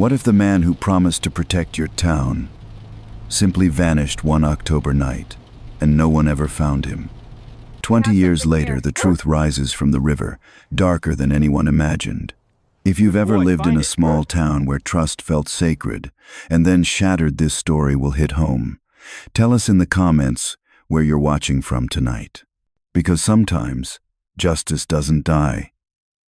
What if the man who promised to protect your town simply vanished one October night, and no one ever found him? 20 years later, the truth rises from the river, darker than anyone imagined. If you've ever lived in a small town where trust felt sacred, and then shattered, this story will hit home. Tell us in the comments where you're watching from tonight. Because sometimes, justice doesn't die.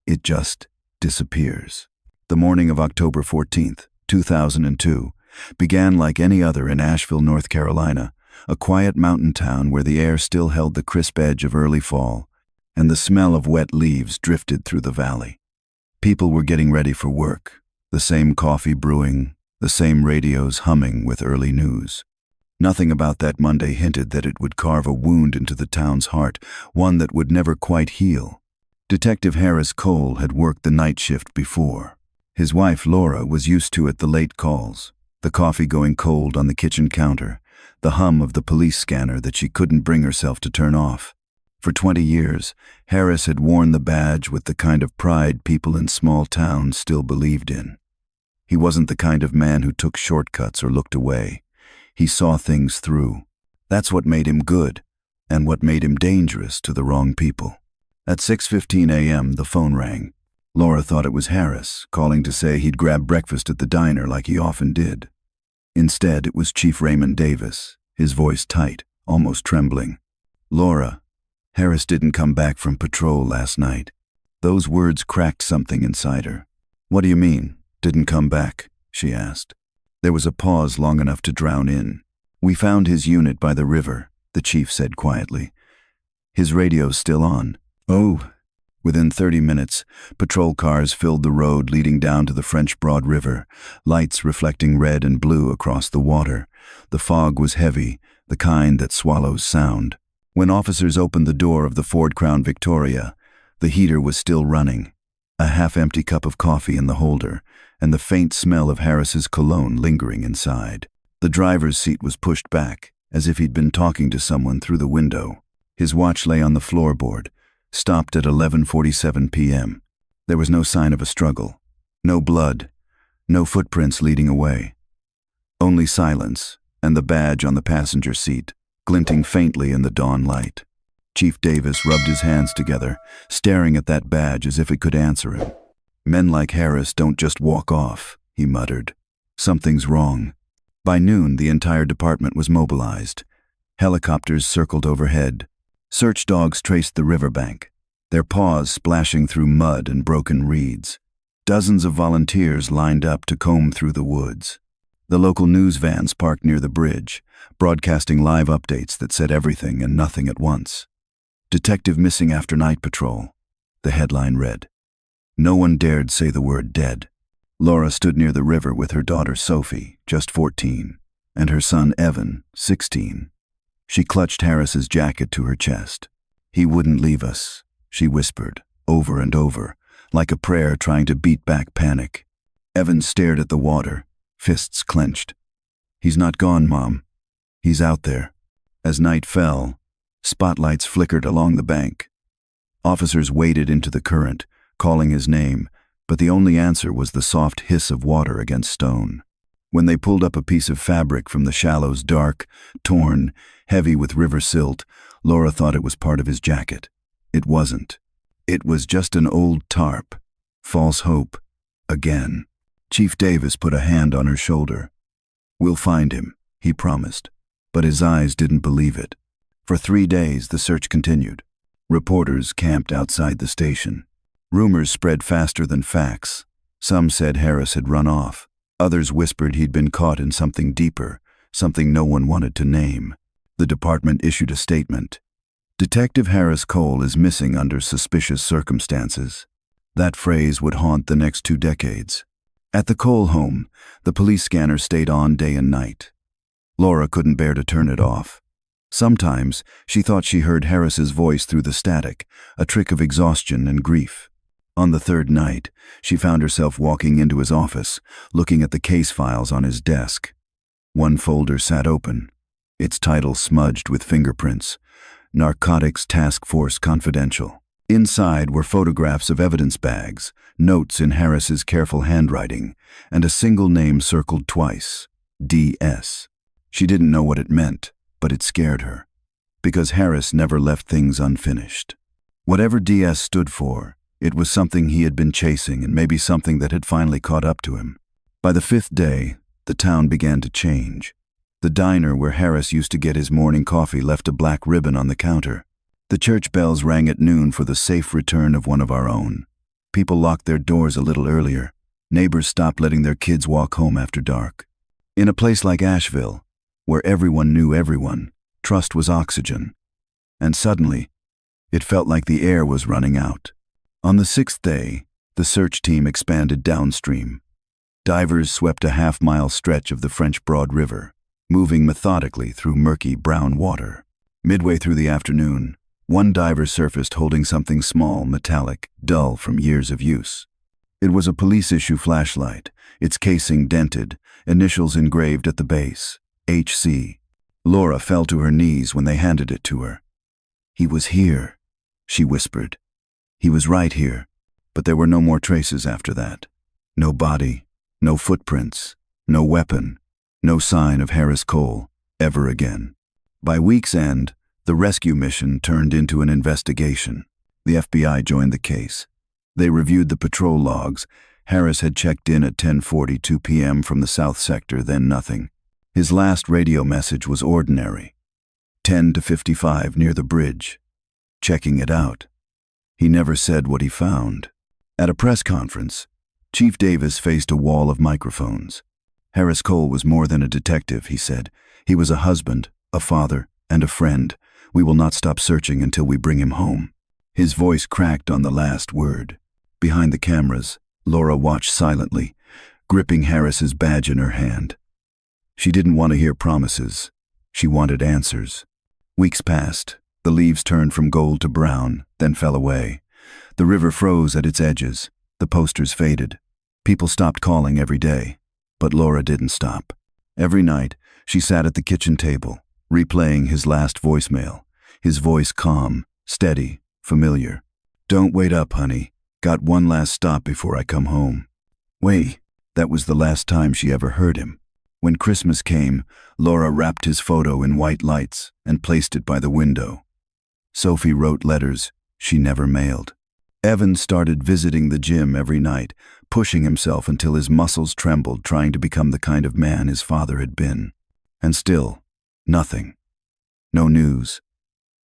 It just disappears. The morning of October 14th, 2002, began like any other in Asheville, North Carolina, a quiet mountain town where the air still held the crisp edge of early fall, and the smell of wet leaves drifted through the valley. People were getting ready for work, the same coffee brewing, the same radios humming with early news. Nothing about that Monday hinted that it would carve a wound into the town's heart, one that would never quite heal. Detective Harris Cole had worked the night shift before. His wife, Laura, was used to it: the late calls, the coffee going cold on the kitchen counter, the hum of the police scanner that she couldn't bring herself to turn off. For 20 years, Harris had worn the badge with the kind of pride people in small towns still believed in. He wasn't the kind of man who took shortcuts or looked away. He saw things through. That's what made him good, and what made him dangerous to the wrong people. At 6:15 a.m., the phone rang. Laura thought it was Harris, calling to say he'd grab breakfast at the diner like he often did. Instead, it was Chief Raymond Davis, his voice tight, almost trembling. "Laura, Harris didn't come back from patrol last night." Those words cracked something inside her. "What do you mean, didn't come back?" she asked. There was a pause long enough to drown in. "We found his unit by the river," the chief said quietly. "His radio's still on." "Oh." Within 30 minutes, patrol cars filled the road leading down to the French Broad River, lights reflecting red and blue across the water. The fog was heavy, the kind that swallows sound. When officers opened the door of the Ford Crown Victoria, the heater was still running, a half-empty cup of coffee in the holder, and the faint smell of Harris's cologne lingering inside. The driver's seat was pushed back, as if he'd been talking to someone through the window. His watch lay on the floorboard, stopped at 11:47 p.m. There was no sign of a struggle, no blood, no footprints leading away. Only silence, and the badge on the passenger seat, glinting faintly in the dawn light. Chief Davis rubbed his hands together, staring at that badge as if it could answer him. "Men like Harris don't just walk off," he muttered. "Something's wrong." By noon, the entire department was mobilized. Helicopters circled overhead. Search dogs traced the riverbank, their paws splashing through mud and broken reeds. Dozens of volunteers lined up to comb through the woods. The local news vans parked near the bridge, broadcasting live updates that said everything and nothing at once. "Detective missing after night patrol," the headline read. No one dared say the word dead. Laura stood near the river with her daughter Sophie, just 14, and her son Evan, 16. She clutched Harris's jacket to her chest. "He wouldn't leave us," she whispered, over and over, like a prayer trying to beat back panic. Evan stared at the water, fists clenched. "He's not gone, Mom. He's out there." As night fell, spotlights flickered along the bank. Officers waded into the current, calling his name, but the only answer was the soft hiss of water against stone. When they pulled up a piece of fabric from the shallows, dark, torn, heavy with river silt, Laura thought it was part of his jacket. It wasn't. It was just an old tarp. False hope. Again. Chief Davis put a hand on her shoulder. "We'll find him," he promised, but his eyes didn't believe it. For 3 days, the search continued. Reporters camped outside the station. Rumors spread faster than facts. Some said Harris had run off. Others whispered he'd been caught in something deeper, something no one wanted to name. The department issued a statement. "Detective Harris Cole is missing under suspicious circumstances." That phrase would haunt the next 2 decades. At the Cole home, the police scanner stayed on day and night. Laura couldn't bear to turn it off. Sometimes, she thought she heard Harris's voice through the static, a trick of exhaustion and grief. On the 3rd night, she found herself walking into his office, looking at the case files on his desk. One folder sat open, its title smudged with fingerprints: Narcotics Task Force Confidential. Inside were photographs of evidence bags, notes in Harris's careful handwriting, and a single name circled twice, DS. She didn't know what it meant, but it scared her, because Harris never left things unfinished. Whatever DS stood for, it was something he had been chasing and maybe something that had finally caught up to him. By the 5th day, the town began to change. The diner where Harris used to get his morning coffee left a black ribbon on the counter. The church bells rang at noon for the safe return of one of our own. People locked their doors a little earlier. Neighbors stopped letting their kids walk home after dark. In a place like Asheville, where everyone knew everyone, trust was oxygen. And suddenly, it felt like the air was running out. On the 6th day, the search team expanded downstream. Divers swept a half-mile stretch of the French Broad River, moving methodically through murky brown water. Midway through the afternoon, one diver surfaced holding something small, metallic, dull from years of use. It was a police-issue flashlight, its casing dented, initials engraved at the base, HC. Laura fell to her knees when they handed it to her. "He was here," she whispered. "He was right here." But there were no more traces after that. No body, no footprints, no weapon, no sign of Harris Cole ever again. By week's end, the rescue mission turned into an investigation. The FBI joined the case. They reviewed the patrol logs. Harris had checked in at 10:42 p.m. from the south sector, then nothing. His last radio message was ordinary. 10:55 near the bridge. Checking it out. He never said what he found. At a press conference, Chief Davis faced a wall of microphones. Harris Cole was more than a detective, he said. He was a husband, a father, and a friend. We will not stop searching until we bring him home. His voice cracked on the last word. Behind the cameras, Laura watched silently, gripping Harris's badge in her hand. She didn't want to hear promises. She wanted answers. Weeks passed. The leaves turned from gold to brown, then fell away. The river froze at its edges. The posters faded. People stopped calling every day. But Laura didn't stop. Every night, she sat at the kitchen table, replaying his last voicemail. His voice calm, steady, familiar. "Don't wait up, honey. Got one last stop before I come home." Wait, that was the last time she ever heard him. When Christmas came, Laura wrapped his photo in white lights and placed it by the window. Sophie wrote letters she never mailed. Evan started visiting the gym every night, pushing himself until his muscles trembled, trying to become the kind of man his father had been. And still, nothing. No news.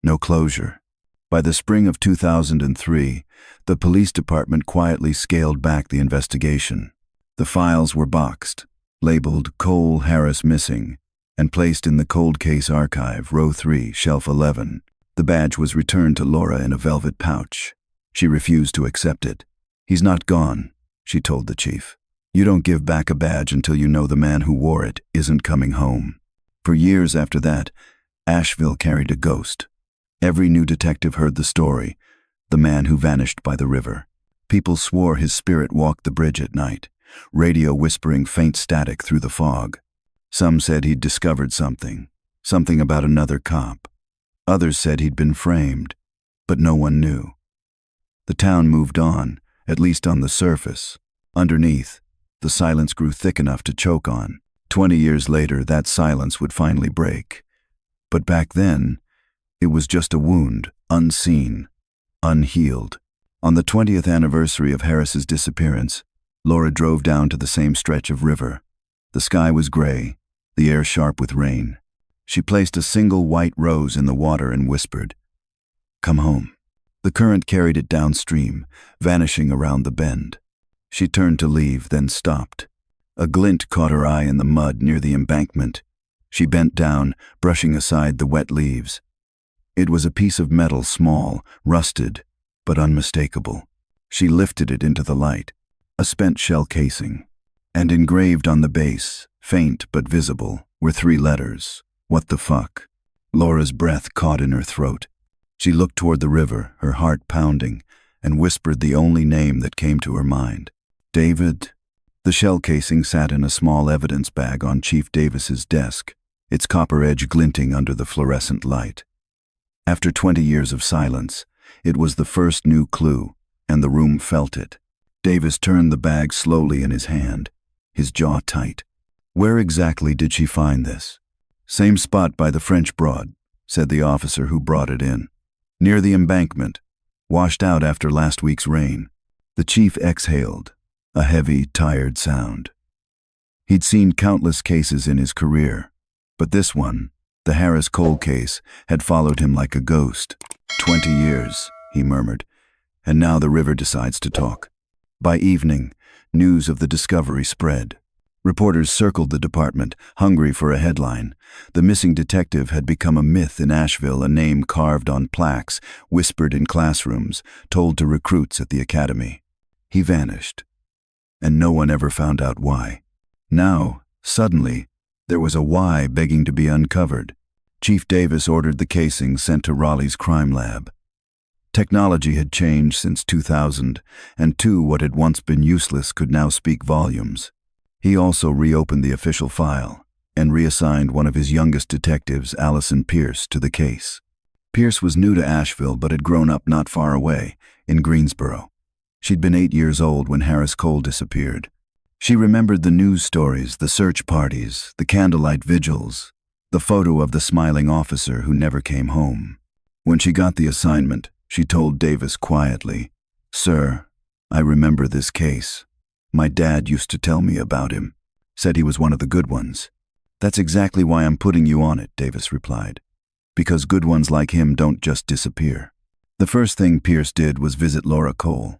No closure. By the spring of 2003, the police department quietly scaled back the investigation. The files were boxed, labeled Cole Harris Missing, and placed in the Cold Case Archive, Row 3, Shelf 11. The badge was returned to Laura in a velvet pouch. She refused to accept it. "He's not gone," she told the chief. "You don't give back a badge until you know the man who wore it isn't coming home." For years after that, Asheville carried a ghost. Every new detective heard the story, the man who vanished by the river. People swore his spirit walked the bridge at night, radio whispering faint static through the fog. Some said he'd discovered something about another cop. Others said he'd been framed, but no one knew. The town moved on, at least on the surface. Underneath, the silence grew thick enough to choke on. 20 years later, that silence would finally break. But back then, it was just a wound, unseen, unhealed. On the 20th anniversary of Harris's disappearance, Laura drove down to the same stretch of river. The sky was gray, the air sharp with rain. She placed a single white rose in the water and whispered, "Come home." The current carried it downstream, vanishing around the bend. She turned to leave, then stopped. A glint caught her eye in the mud near the embankment. She bent down, brushing aside the wet leaves. It was a piece of metal, small, rusted, but unmistakable. She lifted it into the light, a spent shell casing, and engraved on the base, faint but visible, were 3 letters. What the fuck? Laura's breath caught in her throat. She looked toward the river, her heart pounding, and whispered the only name that came to her mind. David? The shell casing sat in a small evidence bag on Chief Davis's desk, its copper edge glinting under the fluorescent light. After 20 years of silence, It was the first new clue, and the room felt it. Davis turned the bag slowly in his hand, his jaw tight. Where exactly did she find this? Same spot by the French Broad, said the officer who brought it in. Near the embankment, washed out after last week's rain. The chief exhaled, a heavy, tired sound. He'd seen countless cases in his career, but this one, the Harris Cole case, had followed him like a ghost. 20 years, he murmured, and now the river decides to talk. By evening, news of the discovery spread. Reporters circled the department, hungry for a headline. The missing detective had become a myth in Asheville, a name carved on plaques, whispered in classrooms, told to recruits at the academy. He vanished, and no one ever found out why. Now, suddenly, there was a why begging to be uncovered. Chief Davis ordered the casing sent to Raleigh's crime lab. Technology had changed since 2000, and what had once been useless could now speak volumes. He also reopened the official file and reassigned one of his youngest detectives, Allison Pierce, to the case. Pierce was new to Asheville but had grown up not far away, in Greensboro. She'd been 8 years old when Harris Cole disappeared. She remembered the news stories, the search parties, the candlelight vigils, the photo of the smiling officer who never came home. When she got the assignment, she told Davis quietly, "Sir, I remember this case. My dad used to tell me about him, said he was one of the good ones." "That's exactly why I'm putting you on it," Davis replied. "Because good ones like him don't just disappear." The first thing Pierce did was visit Laura Cole.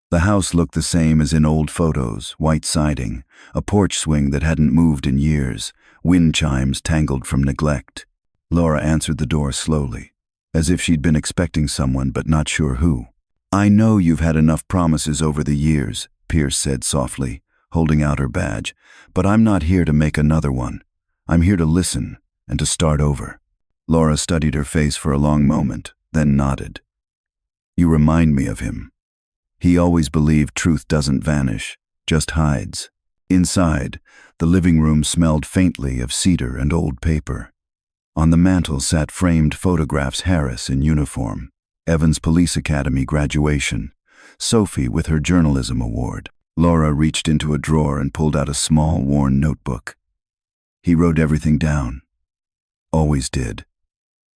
The house looked the same as in old photos, white siding, a porch swing that hadn't moved in years, wind chimes tangled from neglect. Laura answered the door slowly, as if she'd been expecting someone but not sure who. "I know you've had enough promises over the years," Pierce said softly, holding out her badge, "but I'm not here to make another one. I'm here to listen and to start over." Laura studied her face for a long moment, then nodded. "You remind me of him. He always believed truth doesn't vanish, just hides." Inside, the living room smelled faintly of cedar and old paper. On the mantel sat framed photographs: Harris in uniform, Evans Police Academy graduation, Sophie with her journalism award. Laura reached into a drawer and pulled out a small, worn notebook. He wrote everything down. Always did.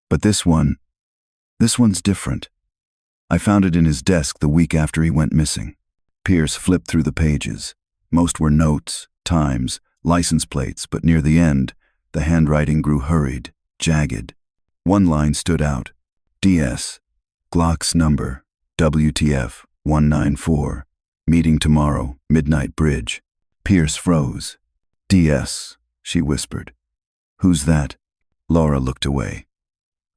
But this one's different. I found it in his desk the week after he went missing. Pierce flipped through the pages. Most were notes, times, license plates, but near the end, the handwriting grew hurried, jagged. One line stood out. DS, Glock's number, WTF 194, meeting tomorrow, Midnight Bridge. Pierce froze. "DS," she whispered. "Who's that?" Laura looked away.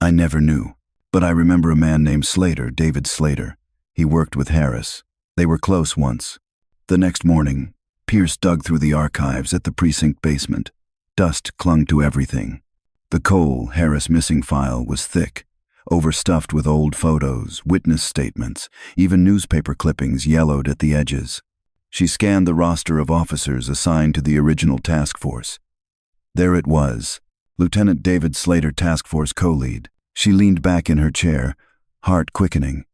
"I never knew, but I remember a man named Slater, David Slater. He worked with Harris. They were close once." The next morning, Pierce dug through the archives at the precinct basement. Dust clung to everything. The Cole-Harris missing file was thick, overstuffed with old photos, witness statements, even newspaper clippings yellowed at the edges. She scanned the roster of officers assigned to the original task force. There it was, Lieutenant David Slater, task force co-lead. She leaned back in her chair, heart quickening.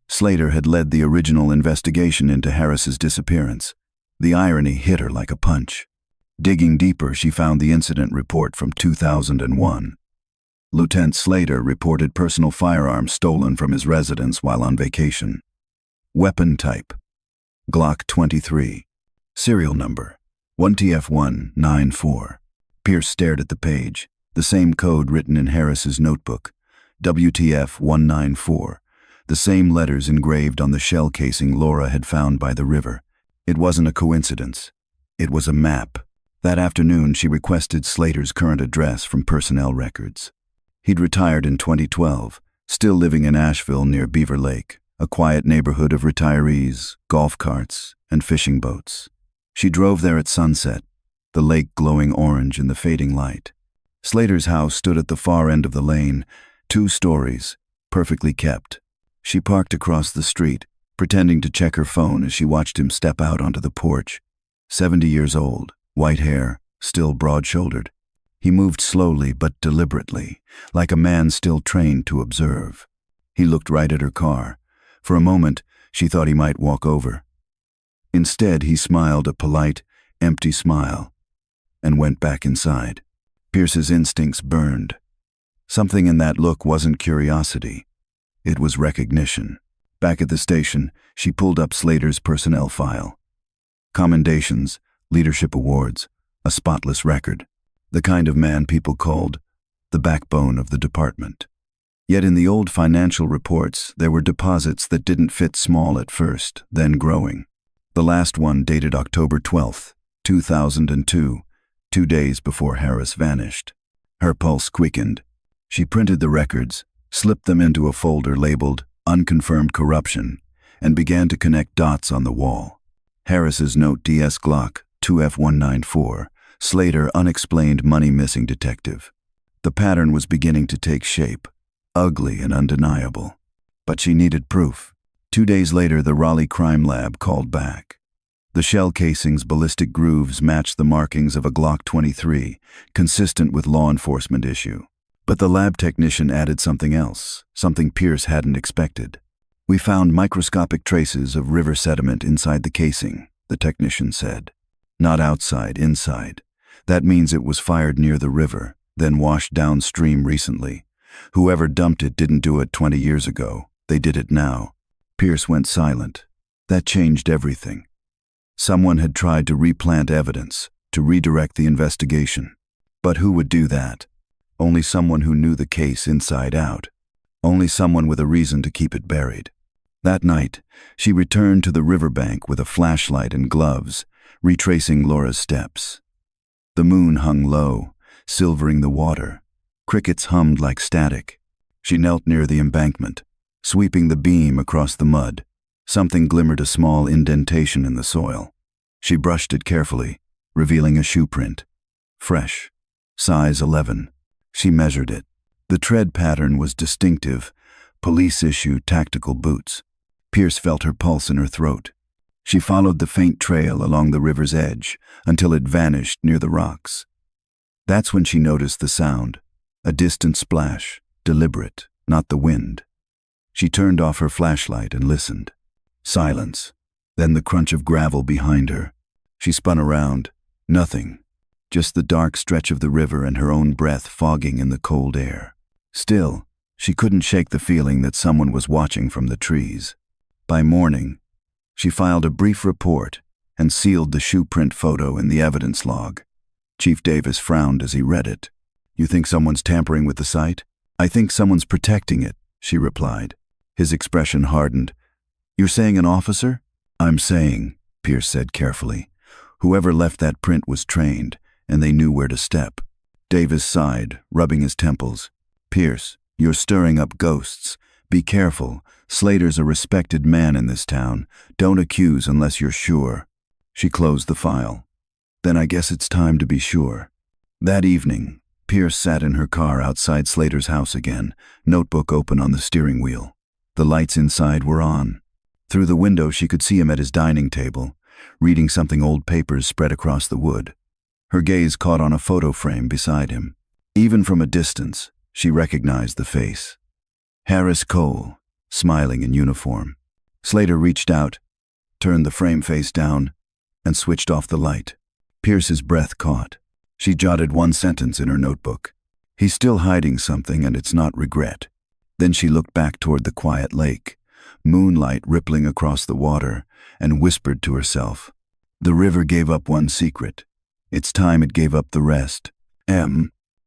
Slater had led the original investigation into Harris's disappearance. The irony hit her like a punch. Digging deeper, she found the incident report from 2001. Lieutenant Slater reported personal firearms stolen from his residence while on vacation. Weapon type: Glock 23. Serial number: 1TF194. Pierce stared at the page, the same code written in Harris's notebook. WTF194. The same letters engraved on the shell casing Laura had found by the river. It wasn't a coincidence. It was a map. That afternoon, she requested Slater's current address from personnel records. He'd retired in 2012, still living in Asheville near Beaver Lake, a quiet neighborhood of retirees, golf carts, and fishing boats. She drove there at sunset, the lake glowing orange in the fading light. Slater's house stood at the far end of the lane, 2 stories, perfectly kept. She parked across the street, pretending to check her phone as she watched him step out onto the porch. 70 years old, white hair, still broad-shouldered. He moved slowly but deliberately, like a man still trained to observe. He looked right at her car. For a moment, she thought he might walk over. Instead, he smiled a polite, empty smile and went back inside. Pierce's instincts burned. Something in that look wasn't curiosity. It was recognition. Back at the station, she pulled up Slater's personnel file. Commendations, leadership awards, a spotless record. The kind of man people called the backbone of the department. Yet in the old financial reports, there were deposits that didn't fit small at first, then growing. The last one dated October 12, 2002, 2 days before Harris vanished. Her pulse quickened. She printed the records, slipped them into a folder labeled Unconfirmed Corruption, and began to connect dots on the wall. Harris's note DS Glock 2F194, Slater unexplained money missing detective. The pattern was beginning to take shape, ugly and undeniable. But she needed proof. 2 days later, the Raleigh Crime Lab called back. The shell casing's ballistic grooves matched the markings of a Glock 23, consistent with law enforcement issue. But the lab technician added something else, something Pierce hadn't expected. "We found microscopic traces of river sediment inside the casing," the technician said. "Not outside, inside. That means it was fired near the river, then washed downstream recently. Whoever dumped it didn't do it 20 years ago. They did it now." Pierce went silent. That changed everything. Someone had tried to replant evidence, to redirect the investigation. But who would do that? Only someone who knew the case inside out. Only someone with a reason to keep it buried. That night, she returned to the riverbank with a flashlight and gloves, retracing Laura's steps. The moon hung low, silvering the water. Crickets hummed like static. She knelt near the embankment, sweeping the beam across the mud. Something glimmered, a small indentation in the soil. She brushed it carefully, revealing a shoe print. Fresh. Size 11. She measured it. The tread pattern was distinctive, police-issue tactical boots. Pierce felt her pulse in her throat. She followed the faint trail along the river's edge until it vanished near the rocks. That's when she noticed the sound, a distant splash, deliberate, not the wind. She turned off her flashlight and listened. Silence, then the crunch of gravel behind her. She spun around. Nothing. Just the dark stretch of the river and her own breath fogging in the cold air. Still, she couldn't shake the feeling that someone was watching from the trees. By morning, she filed a brief report and sealed the shoe print photo in the evidence log. Chief Davis frowned as he read it. "You think someone's tampering with the site?" "I think someone's protecting it," she replied. His expression hardened. "You're saying an officer?" "I'm saying," Pierce said carefully, "whoever left that print was trained, and they knew where to step." Davis sighed, rubbing his temples. "Pierce, you're stirring up ghosts. Be careful. Slater's a respected man in this town. Don't accuse unless you're sure." She closed the file. "Then I guess it's time to be sure." That evening, Pierce sat in her car outside Slater's house again, notebook open on the steering wheel. The lights inside were on. Through the window she could see him at his dining table, reading something old papers spread across the wood. Her gaze caught on a photo frame beside him. Even from a distance, she recognized the face. Harris Cole, smiling in uniform. Slater reached out, turned the frame face down, and switched off the light. Pierce's breath caught. She jotted one sentence in her notebook. "He's still hiding something, and it's not regret." Then she looked back toward the quiet lake, moonlight rippling across the water, and whispered to herself, "The river gave up one secret. It's time it gave up the rest."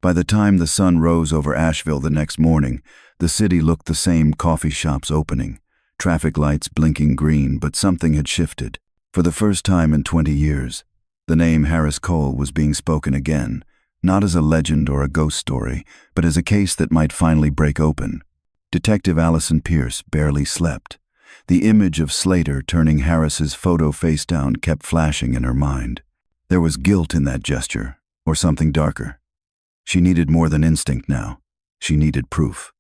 By the time the sun rose over Asheville the next morning, the city looked the same, coffee shops opening, traffic lights blinking green, but something had shifted. For the first time in 20 years, the name Harris Cole was being spoken again, not as a legend or a ghost story, but as a case that might finally break open. Detective Allison Pierce barely slept. The image of Slater turning Harris's photo face down kept flashing in her mind. There was guilt in that gesture, or something darker. She needed more than instinct now. She needed proof.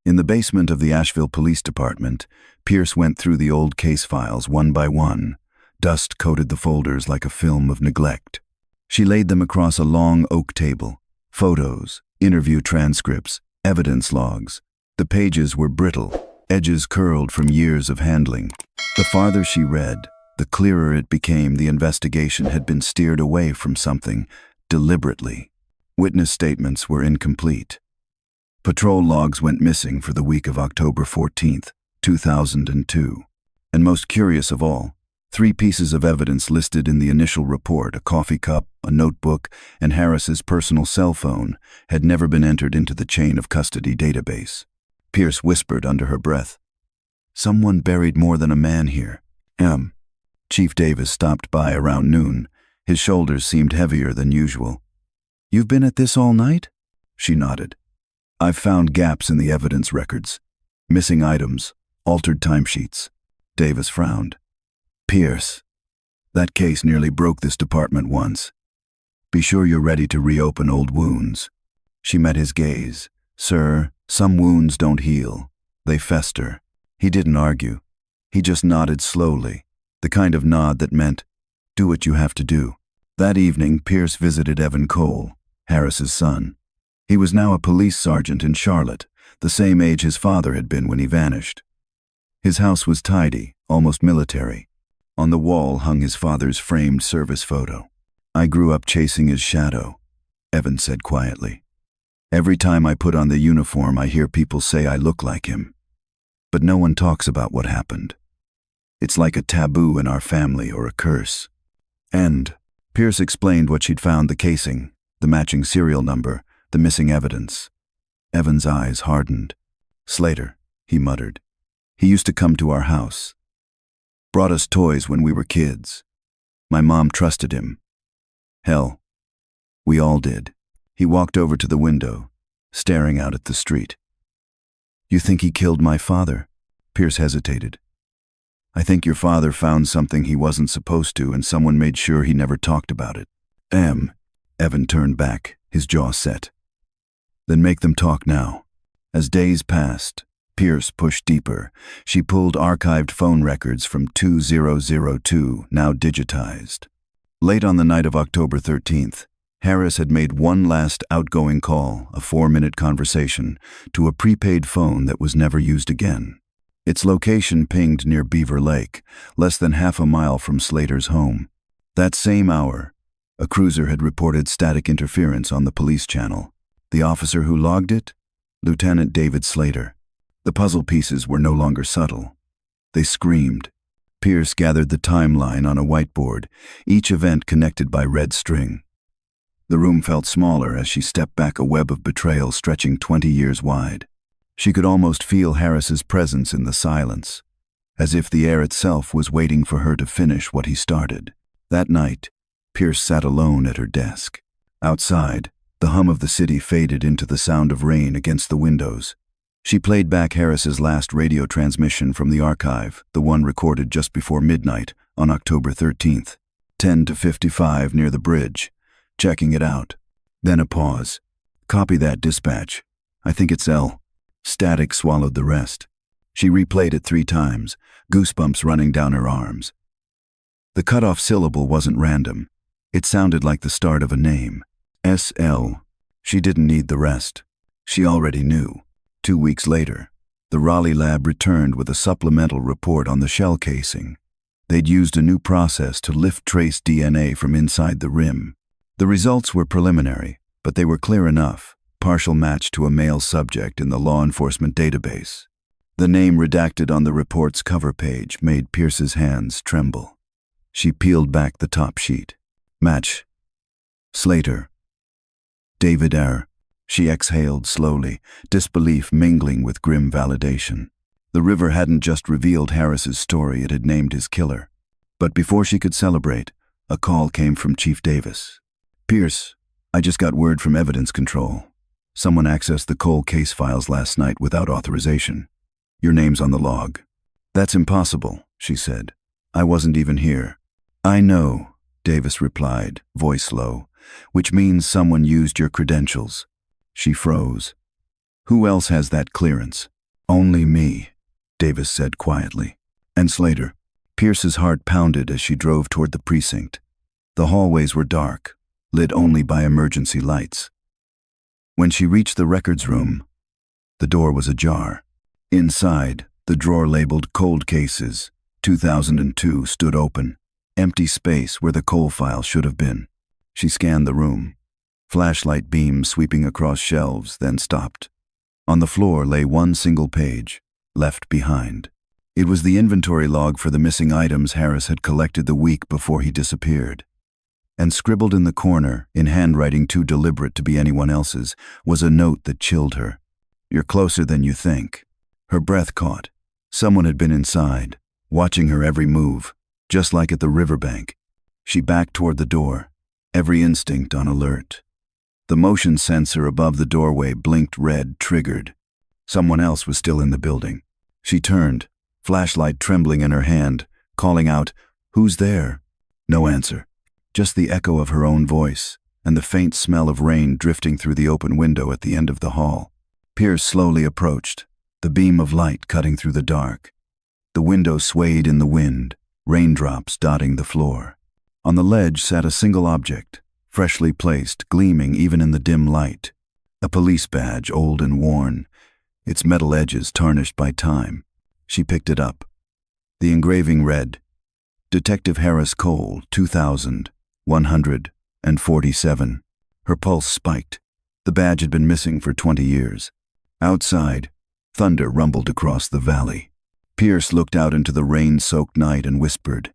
In the basement of the Asheville Police Department, Pierce went through the old case files one by one. Dust coated the folders like a film of neglect. She laid them across a long oak table. Photos, interview transcripts, evidence logs. The pages were brittle, edges curled from years of handling. The farther she read, the clearer it became the investigation had been steered away from something deliberately. Witness statements were incomplete. Patrol logs went missing for the week of October 14th, 2002. And most curious of all, 3 pieces of evidence listed in the initial report, a coffee cup, a notebook, and Harris's personal cell phone, had never been entered into the chain of custody database. Pierce whispered under her breath, "Someone buried more than a man here." Chief Davis stopped by around noon. His shoulders seemed heavier than usual. "You've been at this all night?" She nodded. "I've found gaps in the evidence records. Missing items, altered timesheets." Davis frowned. "Pierce, that case nearly broke this department once. Be sure you're ready to reopen old wounds." She met his gaze. "Sir, some wounds don't heal. They fester." He didn't argue. He just nodded slowly, the kind of nod that meant, do what you have to do. That evening, Pierce visited Evan Cole, Harris's son. He was now a police sergeant in Charlotte, the same age his father had been when he vanished. His house was tidy, almost military. On the wall hung his father's framed service photo. "I grew up chasing his shadow," Evan said quietly. "Every time I put on the uniform, I hear people say I look like him. But no one talks about what happened. It's like a taboo in our family or a curse." And Pierce explained what she'd found: the casing, the matching serial number, the missing evidence. Evan's eyes hardened. "Slater," he muttered. "He used to come to our house. Brought us toys when we were kids. My mom trusted him. Hell, we all did." He walked over to the window, staring out at the street. "You think he killed my father?" Pierce hesitated. "I think your father found something he wasn't supposed to, and someone made sure he never talked about it." Evan turned back, his jaw set. "Then make them talk now." As days passed, Pierce pushed deeper. She pulled archived phone records from 2002, now digitized. Late on the night of October 13th, Harris had made one last outgoing call, a 4-minute conversation, to a prepaid phone that was never used again. Its location pinged near Beaver Lake, less than half a mile from Slater's home. That same hour, a cruiser had reported static interference on the police channel. The officer who logged it? Lieutenant David Slater. The puzzle pieces were no longer subtle. They screamed. Pierce gathered the timeline on a whiteboard, each event connected by red string. The room felt smaller as she stepped back, a web of betrayal stretching 20 years wide. She could almost feel Harris's presence in the silence, as if the air itself was waiting for her to finish what he started. That night, Pierce sat alone at her desk. Outside, the hum of the city faded into the sound of rain against the windows. She played back Harris's last radio transmission from the archive, the one recorded just before midnight on October 13th, 10:55 near the bridge, checking it out. Then a pause. "Copy that, dispatch. I think it's L." Static swallowed the rest. She replayed it 3 times, goosebumps running down her arms. The cutoff syllable wasn't random. It sounded like the start of a name. SL. She didn't need the rest. She already knew. 2 weeks later, the Raleigh lab returned with a supplemental report on the shell casing. They'd used a new process to lift trace DNA from inside the rim. The results were preliminary, but they were clear enough: partial match to a male subject in the law enforcement database. The name redacted on the report's cover page made Pierce's hands tremble. She peeled back the top sheet. Match. Slater. David R. She exhaled slowly, disbelief mingling with grim validation. The river hadn't just revealed Harris's story, it had named his killer. But before she could celebrate, a call came from Chief Davis. "Pierce, I just got word from evidence control. Someone accessed the Cole case files last night without authorization. Your name's on the log." "That's impossible," she said. "I wasn't even here." "I know," Davis replied, voice low, "which means someone used your credentials." She froze. "Who else has that clearance?" "Only me," Davis said quietly. "And Slater." Pierce's heart pounded as she drove toward the precinct. The hallways were dark, lit only by emergency lights. When she reached the records room, the door was ajar. Inside, The drawer labeled Cold Cases, 2002 stood open, empty space where the coal file should have been. She scanned the room. Flashlight beam sweeping across shelves, then stopped. On the floor lay one single page, left behind. It was the inventory log for the missing items Harris had collected the week before he disappeared. And scribbled in the corner, in handwriting too deliberate to be anyone else's, was a note that chilled her. "You're closer than you think." Her breath caught. Someone had been inside, watching her every move, just like at the riverbank. She backed toward the door, every instinct on alert. The motion sensor above the doorway blinked red, triggered. Someone else was still in the building. She turned, flashlight trembling in her hand, calling out, "Who's there?" No answer. Just the echo of her own voice, and the faint smell of rain drifting through the open window at the end of the hall. Pierce slowly approached, the beam of light cutting through the dark. The window swayed in the wind, raindrops dotting the floor. On the ledge sat a single object, freshly placed, gleaming even in the dim light. A police badge, old and worn, its metal edges tarnished by time. She picked it up. The engraving read, "Detective Harris Cole, 2147. Her pulse spiked. The badge had been missing for 20 years. Outside, thunder rumbled across the valley. Pierce looked out into the rain-soaked night and whispered,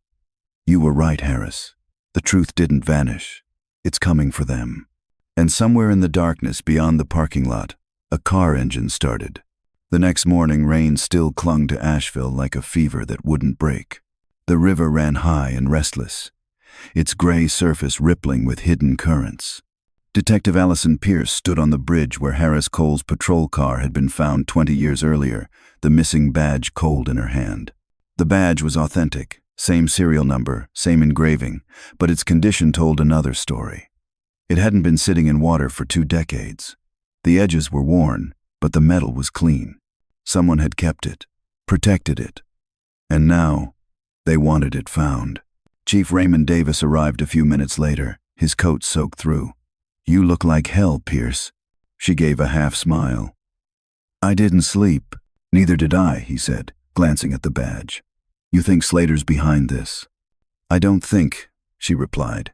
"You were right, Harris. The truth didn't vanish. It's coming for them." And somewhere in the darkness beyond the parking lot, a car engine started. The next morning, rain still clung to Asheville like a fever that wouldn't break. The river ran high and restless, its gray surface rippling with hidden currents. Detective Allison Pierce stood on the bridge where Harris Cole's patrol car had been found 20 years earlier, the missing badge cold in her hand. The badge was authentic, same serial number, same engraving, but its condition told another story. It hadn't been sitting in water for 2 decades. The edges were worn, but the metal was clean. Someone had kept it, protected it, and now they wanted it found. Chief Raymond Davis arrived a few minutes later, his coat soaked through. "You look like hell, Pierce." She gave a half smile. "I didn't sleep." "Neither did I," he said, glancing at the badge. "You think Slater's behind this?" "I don't think," she replied.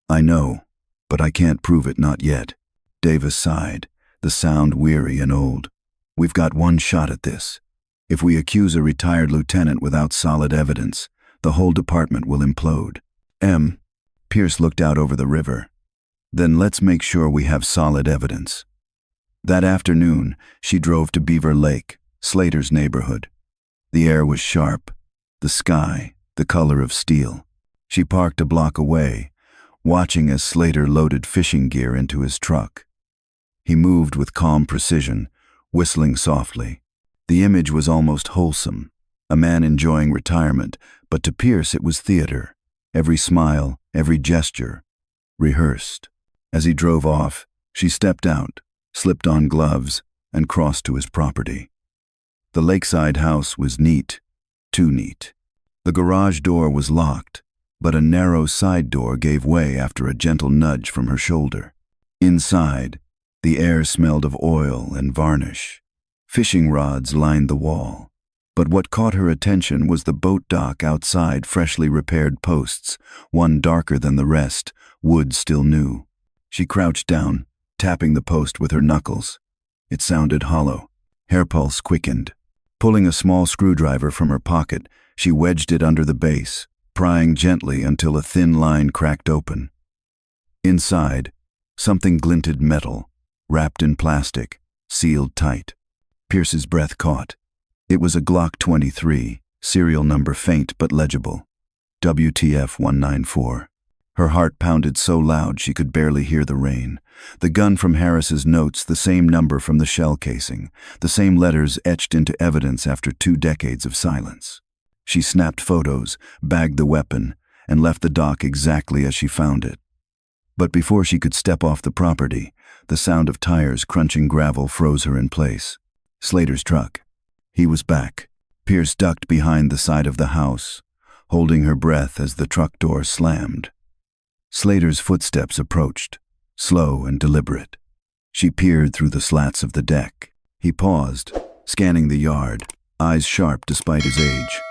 "I know, but I can't prove it, not yet." Davis sighed, the sound weary and old. "We've got one shot at this. If we accuse a retired lieutenant without solid evidence, the whole department will implode." Pierce looked out over the river. "Then let's make sure we have solid evidence." That afternoon, she drove to Beaver Lake, Slater's neighborhood. The air was sharp, the sky the color of steel. She parked a block away, watching as Slater loaded fishing gear into his truck. He moved with calm precision, whistling softly. The image was almost wholesome, a man enjoying retirement, but to Pierce it was theater. Every smile, every gesture, rehearsed. As he drove off, she stepped out, slipped on gloves, and crossed to his property. The lakeside house was neat, too neat. The garage door was locked, but a narrow side door gave way after a gentle nudge from her shoulder. Inside, the air smelled of oil and varnish. Fishing rods lined the wall. But what caught her attention was the boat dock outside, freshly repaired posts, one darker than the rest, wood still new. She crouched down, tapping the post with her knuckles. It sounded hollow. Hair pulse quickened. Pulling a small screwdriver from her pocket, she wedged it under the base, prying gently until a thin line cracked open. Inside, something glinted metal, wrapped in plastic, sealed tight. Pierce's breath caught. It was a Glock 23, serial number faint but legible. WTF 194. Her heart pounded so loud she could barely hear the rain. The gun from Harris's notes, the same number from the shell casing, the same letters etched into evidence after 2 decades of silence. She snapped photos, bagged the weapon, and left the dock exactly as she found it. But before she could step off the property, the sound of tires crunching gravel froze her in place. Slater's truck. He was back. Pierce ducked behind the side of the house, holding her breath as the truck door slammed. Slater's footsteps approached, slow and deliberate. She peered through the slats of the deck. He paused, scanning the yard, eyes sharp despite his age.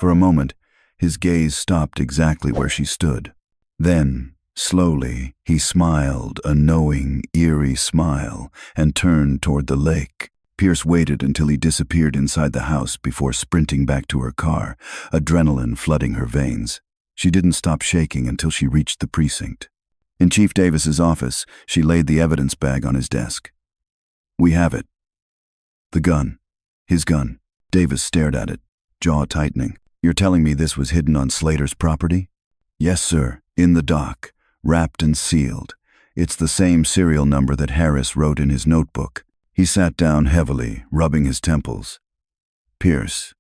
For a moment, his gaze stopped exactly where she stood. Then, slowly, he smiled, a knowing, eerie smile, and turned toward the lake. Pierce waited until he disappeared inside the house before sprinting back to her car, adrenaline flooding her veins. She didn't stop shaking until she reached the precinct. In Chief Davis's office, she laid the evidence bag on his desk. "We have it." The gun. His gun. Davis stared at it, jaw tightening. "You're telling me this was hidden on Slater's property?" "Yes, sir. In the dock, wrapped and sealed. It's the same serial number that Harris wrote in his notebook." He sat down heavily, rubbing his temples. "Pierce,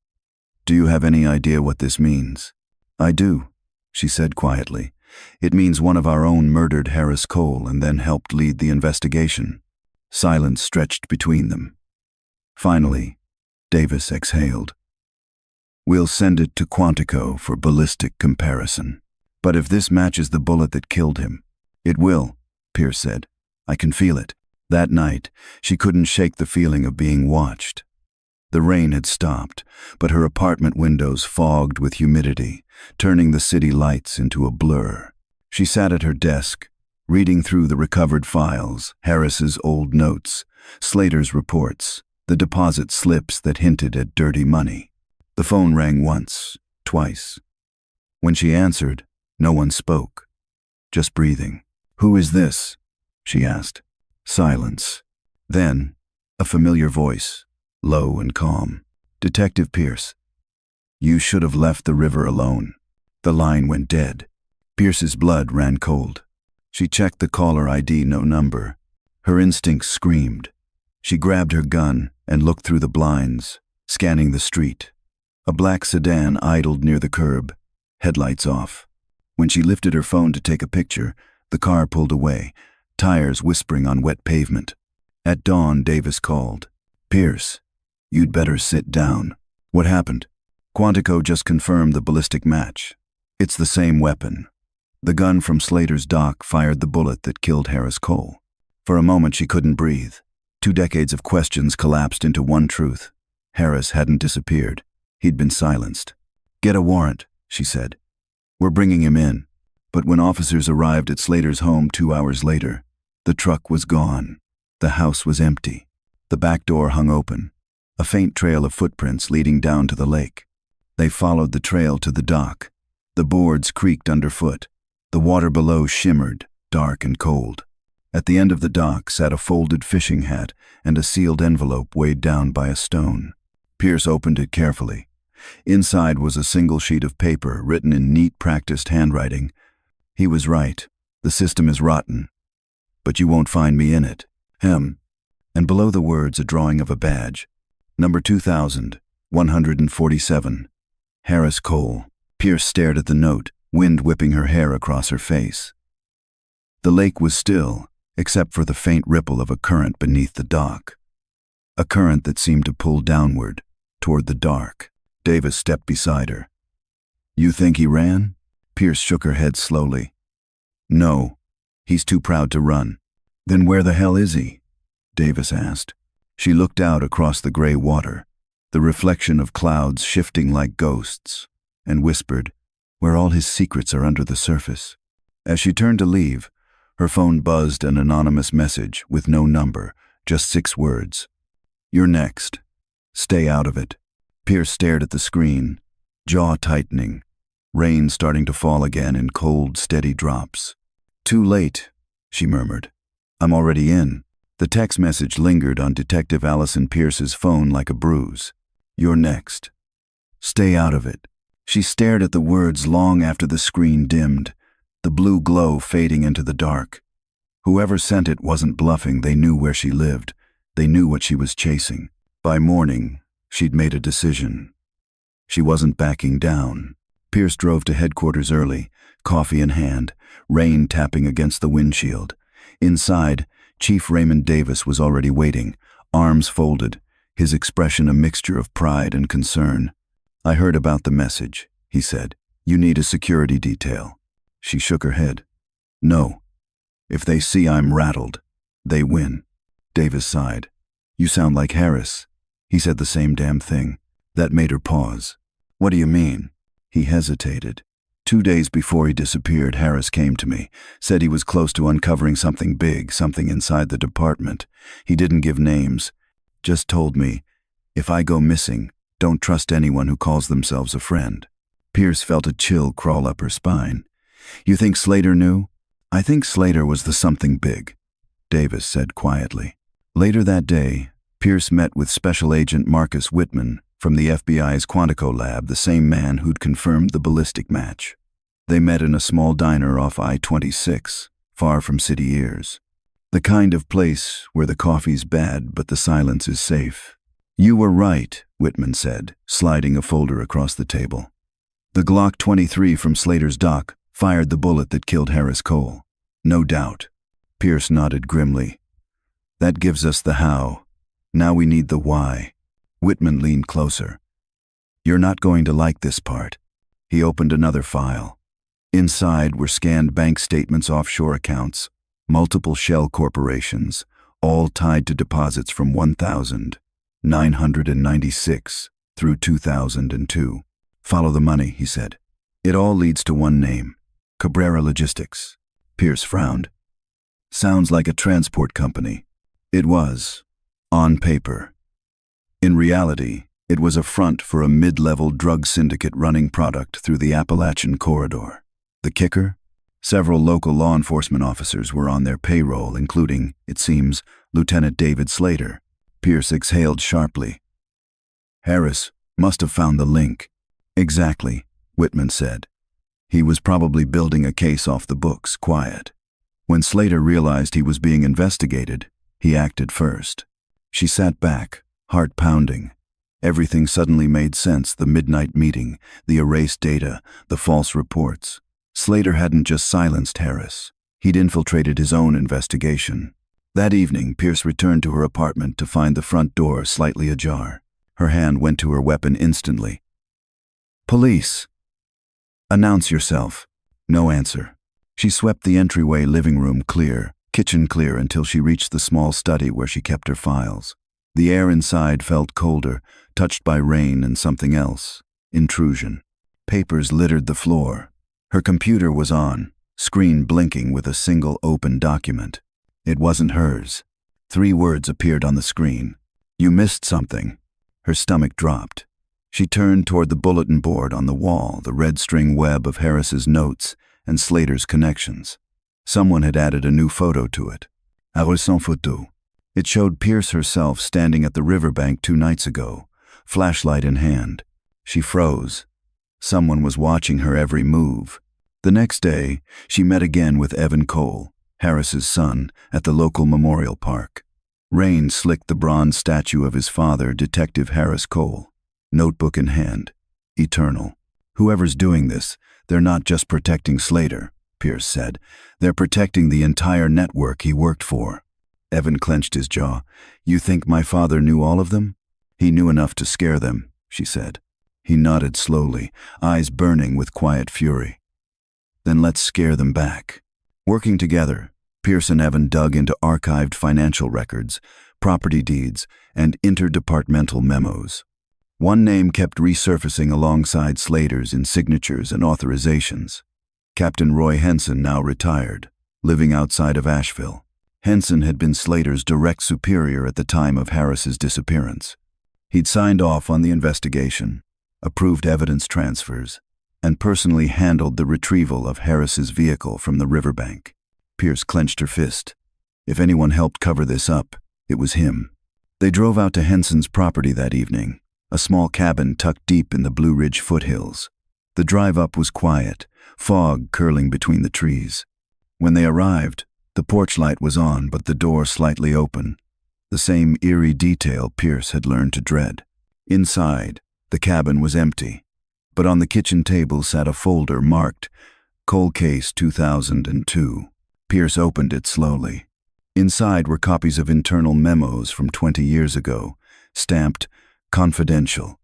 do you have any idea what this means?" "I do," she said quietly. "It means one of our own murdered Harris Cole and then helped lead the investigation." Silence stretched between them. Finally, Davis exhaled. "We'll send it to Quantico for ballistic comparison. But if this matches the bullet that killed him..." "It will," Pierce said. "I can feel it." That night, she couldn't shake the feeling of being watched. The rain had stopped, but her apartment windows fogged with humidity, turning the city lights into a blur. She sat at her desk, reading through the recovered files, Harris's old notes, Slater's reports, the deposit slips that hinted at dirty money. The phone rang once, twice. When she answered, no one spoke, just breathing. "Who is this?" she asked. Silence. Then, a familiar voice, low and calm. "Detective Pierce. You should have left the river alone." The line went dead. Pierce's blood ran cold. She checked the caller ID, no number. Her instincts screamed. She grabbed her gun and looked through the blinds, scanning the street. A black sedan idled near the curb, headlights off. When she lifted her phone to take a picture, the car pulled away, tires whispering on wet pavement. At dawn, Davis called. "Pierce, you'd better sit down." "What happened?" "Quantico just confirmed the ballistic match. It's the same weapon. The gun from Slater's dock fired the bullet that killed Harris Cole." For a moment, she couldn't breathe. 2 decades of questions collapsed into one truth. Harris hadn't disappeared. He'd been silenced. "Get a warrant," she said. "We're bringing him in." But when officers arrived at Slater's home 2 hours later, the truck was gone. The house was empty. The back door hung open, a faint trail of footprints leading down to the lake. They followed the trail to the dock. The boards creaked underfoot. The water below shimmered, dark and cold. At the end of the dock sat a folded fishing hat and a sealed envelope weighed down by a stone. Pierce opened it carefully. Inside was a single sheet of paper written in neat, practiced handwriting. He was right. The system is rotten. But you won't find me in it. And below the words a drawing of a badge. Number 2147. Harris Cole. Pierce stared at the note, wind whipping her hair across her face. The lake was still, except for the faint ripple of a current beneath the dock. A current that seemed to pull downward, toward the dark. Davis stepped beside her. "You think he ran?" Pierce shook her head slowly. "No, he's too proud to run." "Then where the hell is he?" Davis asked. She looked out across the gray water, the reflection of clouds shifting like ghosts, and whispered, "Where all his secrets are under the surface." As she turned to leave, her phone buzzed an anonymous message with no number, just 6 words. "You're next. Stay out of it." Pierce stared at the screen, jaw tightening, rain starting to fall again in cold, steady drops. "Too late," she murmured. "I'm already in." The text message lingered on Detective Allison Pierce's phone like a bruise. "You're next. Stay out of it." She stared at the words long after the screen dimmed, the blue glow fading into the dark. Whoever sent it wasn't bluffing. They knew where she lived. They knew what she was chasing. By morning, she'd made a decision. She wasn't backing down. Pierce drove to headquarters early, coffee in hand, rain tapping against the windshield. Inside, Chief Raymond Davis was already waiting, arms folded, his expression a mixture of pride and concern. "I heard about the message," he said. "You need a security detail." She shook her head. "No. If they see I'm rattled, they win." Davis sighed. "You sound like Harris." He said the same damn thing. That made her pause. What do you mean? He hesitated. 2 days before he disappeared, Harris came to me, said he was close to uncovering something big, something inside the department. He didn't give names, just told me, if I go missing, don't trust anyone who calls themselves a friend. Pierce felt a chill crawl up her spine. You think Slater knew? I think Slater was the something big, Davis said quietly. Later that day, Pierce met with Special Agent Marcus Whitman from the FBI's Quantico lab, the same man who'd confirmed the ballistic match. They met in a small diner off I-26, far from city ears. The kind of place where the coffee's bad but the silence is safe. You were right, Whitman said, sliding a folder across the table. The Glock 23 from Slater's dock fired the bullet that killed Harris Cole. No doubt. Pierce nodded grimly. That gives us the how. Now we need the why. Whitman leaned closer. You're not going to like this part. He opened another file. Inside were scanned bank statements, offshore accounts, multiple shell corporations, all tied to deposits from 1996 through 2002. Follow the money, he said. It all leads to one name, Cabrera Logistics. Pierce frowned. Sounds like a transport company. It was, on paper. In reality, it was a front for a mid-level drug syndicate running product through the Appalachian corridor. The kicker? Several local law enforcement officers were on their payroll, including, it seems, Lieutenant David Slater. Pierce exhaled sharply. Harris must have found the link. Exactly, Whitman said. He was probably building a case off the books, quiet. When Slater realized he was being investigated, he acted first. She sat back, heart pounding. Everything suddenly made sense, the midnight meeting, the erased data, the false reports. Slater hadn't just silenced Harris. He'd infiltrated his own investigation. That evening, Pierce returned to her apartment to find the front door slightly ajar. Her hand went to her weapon instantly. Police. Announce yourself. No answer. She swept the entryway, living room clear, kitchen clear, until she reached the small study where she kept her files. The air inside felt colder, touched by rain and something else. Intrusion. Papers littered the floor. Her computer was on, screen blinking with a single open document. It wasn't hers. 3 words appeared on the screen. You missed something. Her stomach dropped. She turned toward the bulletin board on the wall, the red string web of Harris's notes and Slater's connections. Someone had added a new photo to it. Harris en photo. It showed Pierce herself standing at the riverbank 2 nights ago, flashlight in hand. She froze. Someone was watching her every move. The next day, she met again with Evan Cole, Harris's son, at the local memorial park. Rain slicked the bronze statue of his father, Detective Harris Cole, notebook in hand. Eternal. Whoever's doing this, they're not just protecting Slater, Pierce said. They're protecting the entire network he worked for. Evan clenched his jaw. You think my father knew all of them? He knew enough to scare them, she said. He nodded slowly, eyes burning with quiet fury. Then let's scare them back. Working together, Pierce and Evan dug into archived financial records, property deeds, and interdepartmental memos. One name kept resurfacing alongside Slater's in signatures and authorizations. Captain Roy Henson, now retired, living outside of Asheville. Henson had been Slater's direct superior at the time of Harris's disappearance. He'd signed off on the investigation, approved evidence transfers, and personally handled the retrieval of Harris's vehicle from the riverbank. Pierce clenched her fist. If anyone helped cover this up, it was him. They drove out to Henson's property that evening, a small cabin tucked deep in the Blue Ridge foothills. The drive up was quiet, fog curling between the trees. When they arrived, the porch light was on, but the door slightly open. The same eerie detail Pierce had learned to dread. Inside, the cabin was empty, but on the kitchen table sat a folder marked Cold Case 2002. Pierce opened it slowly. Inside were copies of internal memos from 20 years ago, stamped Confidential.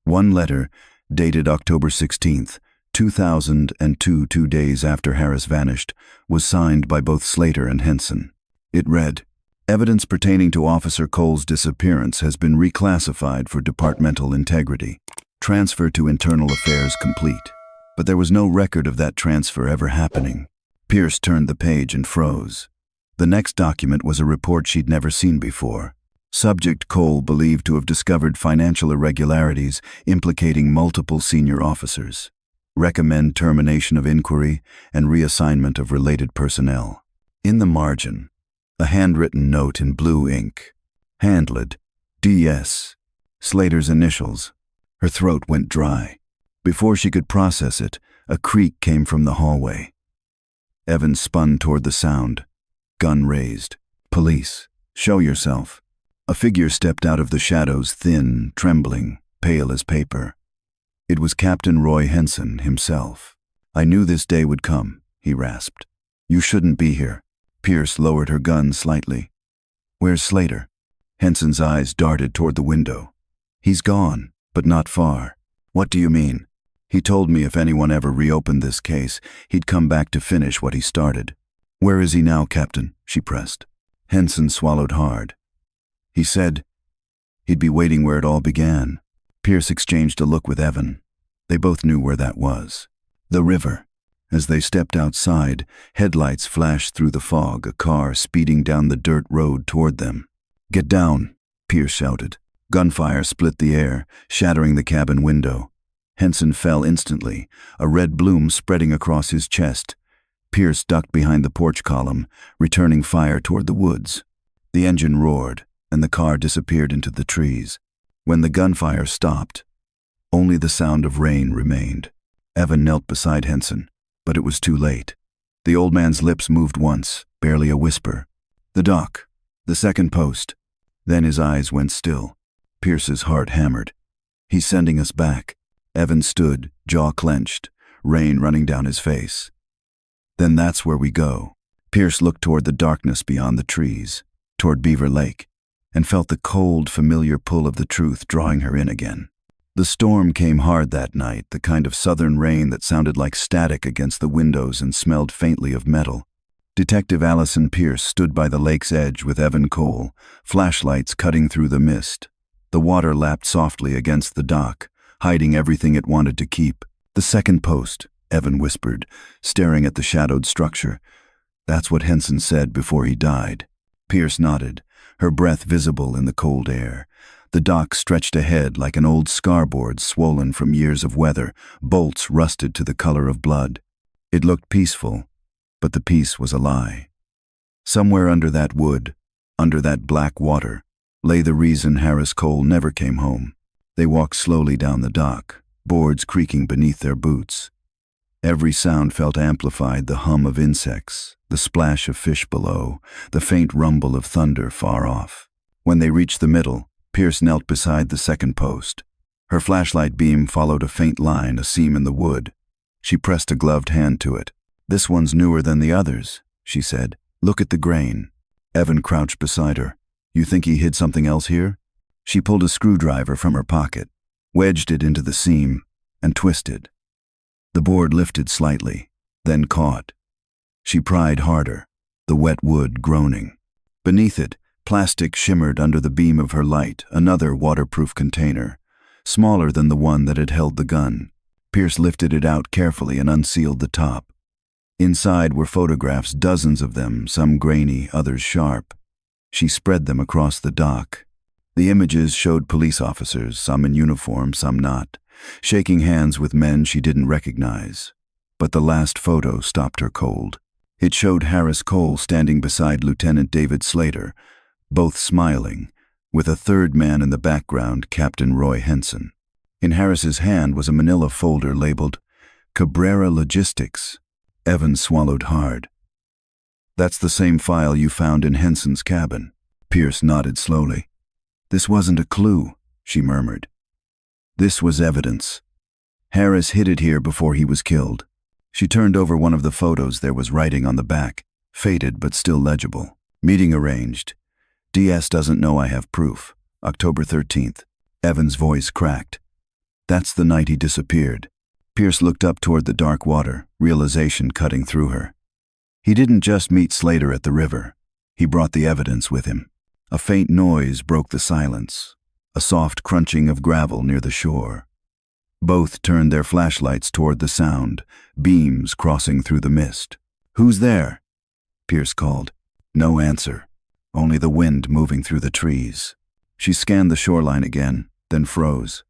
One letter, dated October 16th, 2002, 2 days after Harris vanished, was signed by both Slater and Henson. It read, Evidence pertaining to Officer Cole's disappearance has been reclassified for departmental integrity. Transfer to Internal Affairs complete. But there was no record of that transfer ever happening. Pierce turned the page and froze. The next document was a report she'd never seen before. Subject Cole believed to have discovered financial irregularities implicating multiple senior officers. Recommend termination of inquiry and reassignment of related personnel. In the margin, a handwritten note in blue ink. Handled, D.S. Slater's initials. Her throat went dry. Before she could process it, a creak came from the hallway. Evans spun toward the sound. Gun raised. Police, show yourself. A figure stepped out of the shadows, thin, trembling, pale as paper. It was Captain Roy Henson himself. I knew this day would come, he rasped. You shouldn't be here. Pierce lowered her gun slightly. Where's Slater? Henson's eyes darted toward the window. He's gone, but not far. What do you mean? He told me if anyone ever reopened this case, he'd come back to finish what he started. Where is he now, Captain? She pressed. Henson swallowed hard. He said he'd be waiting where it all began. Pierce exchanged a look with Evan. They both knew where that was. The river. As they stepped outside, headlights flashed through the fog, a car speeding down the dirt road toward them. Get down, Pierce shouted. Gunfire split the air, shattering the cabin window. Henson fell instantly, a red bloom spreading across his chest. Pierce ducked behind the porch column, returning fire toward the woods. The engine roared, and the car disappeared into the trees. When the gunfire stopped, only the sound of rain remained. Evan knelt beside Henson, but it was too late. The old man's lips moved once, barely a whisper. The dock, the second post. Then his eyes went still. Pierce's heart hammered. He's sending us back. Evan stood, jaw clenched, rain running down his face. Then that's where we go. Pierce looked toward the darkness beyond the trees, toward Beaver Lake, and felt the cold, familiar pull of the truth drawing her in again. The storm came hard that night, the kind of southern rain that sounded like static against the windows and smelled faintly of metal. Detective Allison Pierce stood by the lake's edge with Evan Cole, flashlights cutting through the mist. The water lapped softly against the dock, hiding everything it wanted to keep. The second post, Evan whispered, staring at the shadowed structure. That's what Henson said before he died. Pierce nodded, her breath visible in the cold air. The dock stretched ahead like an old scarboard swollen from years of weather, bolts rusted to the color of blood. It looked peaceful, but the peace was a lie. Somewhere under that wood, under that black water, lay the reason Harris Cole never came home. They walked slowly down the dock, boards creaking beneath their boots. Every sound felt amplified, the hum of insects, the splash of fish below, the faint rumble of thunder far off. When they reached the middle, Pierce knelt beside the second post. Her flashlight beam followed a faint line, a seam in the wood. She pressed a gloved hand to it. This one's newer than the others, she said. Look at the grain. Evan crouched beside her. You think he hid something else here? She pulled a screwdriver from her pocket, wedged it into the seam, and twisted. The board lifted slightly, then caught. She pried harder, the wet wood groaning. Beneath it, plastic shimmered under the beam of her light, another waterproof container, smaller than the one that had held the gun. Pierce lifted it out carefully and unsealed the top. Inside were photographs, dozens of them, some grainy, others sharp. She spread them across the dock. The images showed police officers, some in uniform, some not, shaking hands with men she didn't recognize. But the last photo stopped her cold. It showed Harris Cole standing beside Lieutenant David Slater, both smiling, with a third man in the background, Captain Roy Henson. In Harris's hand was a manila folder labeled Cabrera Logistics. Evan swallowed hard. That's the same file you found in Henson's cabin. Pierce nodded slowly. This wasn't a clue, she murmured. This was evidence. Harris hid it here before he was killed. She turned over one of the photos. There was writing on the back, faded but still legible. Meeting arranged. DS doesn't know I have proof. October 13th. Evan's voice cracked. That's the night he disappeared. Pierce looked up toward the dark water, realization cutting through her. He didn't just meet Slater at the river. He brought the evidence with him. A faint noise broke the silence, a soft crunching of gravel near the shore. Both turned their flashlights toward the sound, beams crossing through the mist. "Who's there?" Pierce called. No answer, only the wind moving through the trees. She scanned the shoreline again, then froze.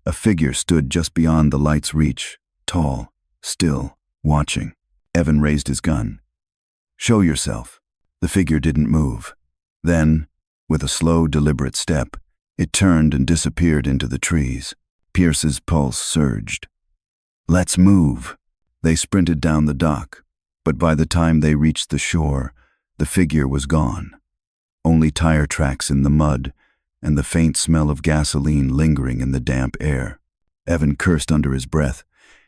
A figure stood just beyond the light's reach, tall, still, watching. Evan raised his gun. "Show yourself." The figure didn't move. Then, with a slow, deliberate step, it turned and disappeared into the trees. Pierce's pulse surged. "Let's move." They sprinted down the dock, but by the time they reached the shore, the figure was gone. Only tire tracks in the mud and the faint smell of gasoline lingering in the damp air. Evan cursed under his breath.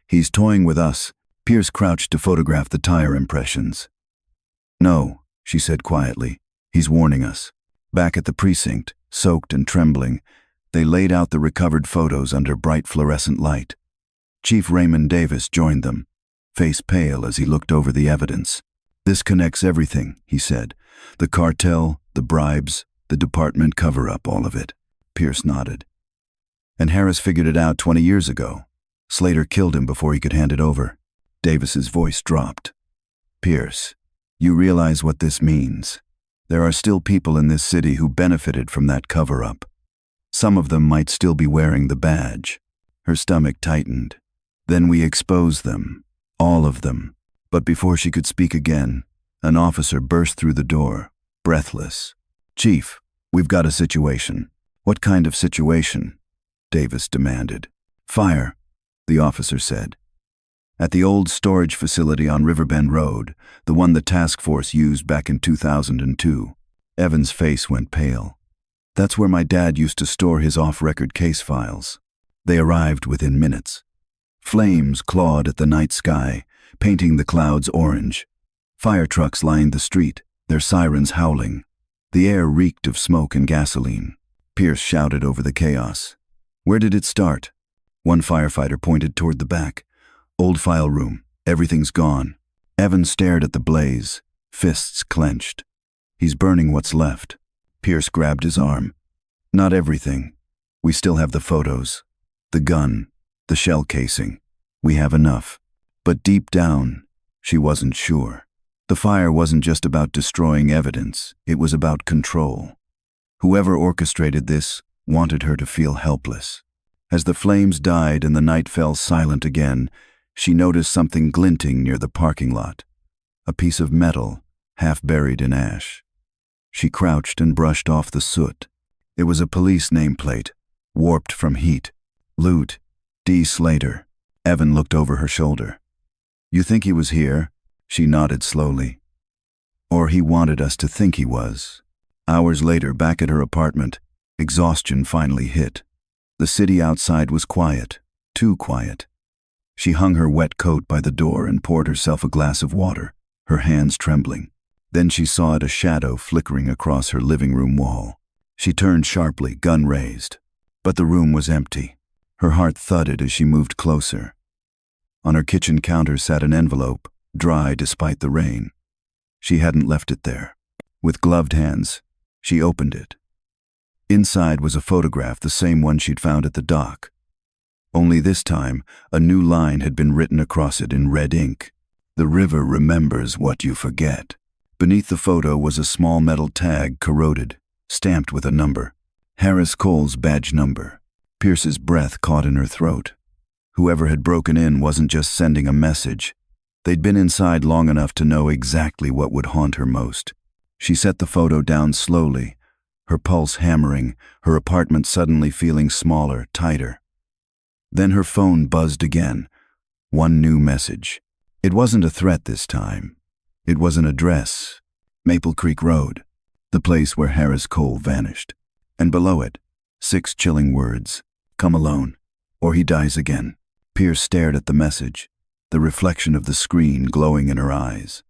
"He's toying with us." Pierce crouched to photograph the tire impressions. "No," she said quietly. "He's warning us." Back at the precinct, soaked and trembling, they laid out the recovered photos under bright fluorescent light. Chief Raymond Davis joined them, face pale as he looked over the evidence. "This connects everything," he said. "The cartel, the bribes, the department cover-up, all of it." Pierce nodded. "And Harris figured it out 20 years ago. Slater killed him before he could hand it over." Davis's voice dropped. "Pierce, you realize what this means. There are still people in this city who benefited from that cover-up. Some of them might still be wearing the badge." Her stomach tightened. "Then we expose them. All of them." But before she could speak again, an officer burst through the door, breathless. "Chief, we've got a situation." "What kind of situation?" Davis demanded. "Fire," the officer said. "At the old storage facility on Riverbend Road, the one the task force used back in 2002. Evan's face went pale. "That's where my dad used to store his off-record case files." They arrived within minutes. Flames clawed at the night sky, painting the clouds orange. Fire trucks lined the street, their sirens howling. The air reeked of smoke and gasoline. Pierce shouted over the chaos. "Where did it start?" One firefighter pointed toward the back. "Old file room. Everything's gone." Evan stared at the blaze, fists clenched. "He's burning what's left." Pierce grabbed his arm. "Not everything. We still have the photos. The gun. The shell casing. We have enough." But deep down, she wasn't sure. The fire wasn't just about destroying evidence. It was about control. Whoever orchestrated this wanted her to feel helpless. As the flames died and the night fell silent again, she noticed something glinting near the parking lot. A piece of metal, half buried in ash. She crouched and brushed off the soot. It was a police nameplate, warped from heat. "Loot, D. Slater." Evan looked over her shoulder. "You think he was here?" She nodded slowly. "Or he wanted us to think he was." Hours later, back at her apartment, exhaustion finally hit. The city outside was quiet, too quiet. She hung her wet coat by the door and poured herself a glass of water, her hands trembling. Then she saw a shadow flickering across her living room wall. She turned sharply, gun raised. But the room was empty. Her heart thudded as she moved closer. On her kitchen counter sat an envelope, dry despite the rain. She hadn't left it there. With gloved hands, she opened it. Inside was a photograph, the same one she'd found at the dock. Only this time, a new line had been written across it in red ink. "The river remembers what you forget." Beneath the photo was a small metal tag, corroded, stamped with a number. Harris Cole's badge number. Pierce's breath caught in her throat. Whoever had broken in wasn't just sending a message. They'd been inside long enough to know exactly what would haunt her most. She set the photo down slowly, her pulse hammering, her apartment suddenly feeling smaller, tighter. Then her phone buzzed again. One new message. It wasn't a threat this time. It was an address. Maple Creek Road, the place where Harris Cole vanished. And below it, 6 chilling words. "Come alone, or he dies again." Pierce stared at the message, the reflection of the screen glowing in her eyes.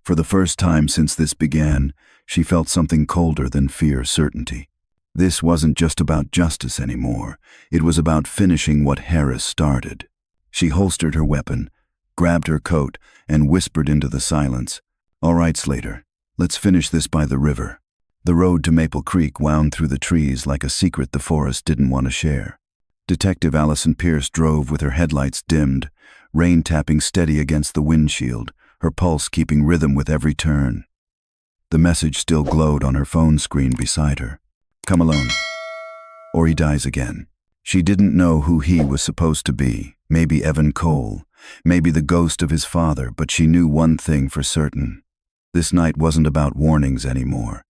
For the first time since this began, she felt something colder than fear, certainty. This wasn't just about justice anymore. It was about finishing what Harris started. She holstered her weapon, grabbed her coat, and whispered into the silence, "All right, Slater, Let's finish this by the river. The road to Maple Creek wound through the trees like a secret the forest didn't want to share. Detective Allison Pierce drove with her headlights dimmed, rain tapping steady against the windshield, her pulse keeping rhythm with every turn. The message still glowed on her phone screen beside her. Come alone, or he dies again. She didn't know who he was supposed to be, maybe Evan Cole, maybe the ghost of his father, but she knew one thing for certain. This night wasn't about warnings anymore.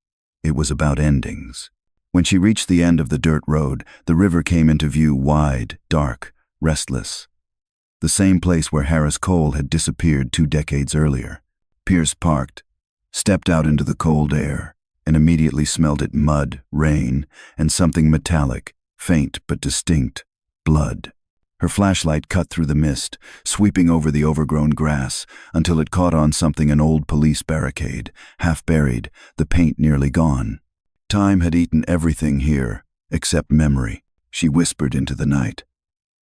It was about endings. When she reached the end of the dirt road, the river came into view, wide, dark, restless. The same place where Harris Cole had disappeared 2 decades earlier. Pierce parked, stepped out into the cold air, and immediately smelled it: mud, rain, and something metallic, faint but distinct: blood. Her flashlight cut through the mist, sweeping over the overgrown grass, until it caught on something: an old police barricade, half buried, the paint nearly gone. Time had eaten everything here, except memory. She whispered into the night.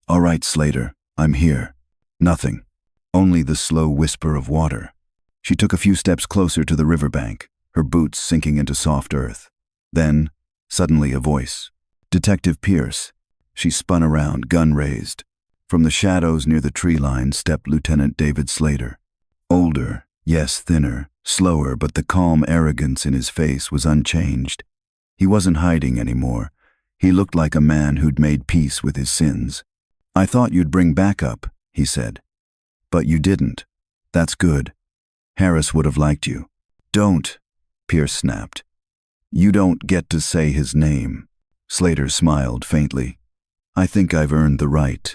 All right, Slater, I'm here. Nothing. Only the slow whisper of water. She took a few steps closer to the riverbank, her boots sinking into soft earth. Then, suddenly, a voice. Detective Pierce. She spun around, gun raised. From the shadows near the tree line stepped Lieutenant David Slater. Older, yes, thinner, slower, but the calm arrogance in his face was unchanged. He wasn't hiding anymore. He looked like a man who'd made peace with his sins. I thought you'd bring backup, he said. But you didn't. That's good. Harris would have liked you. Don't, Pierce snapped. You don't get to say his name. Slater smiled faintly. I think I've earned the right.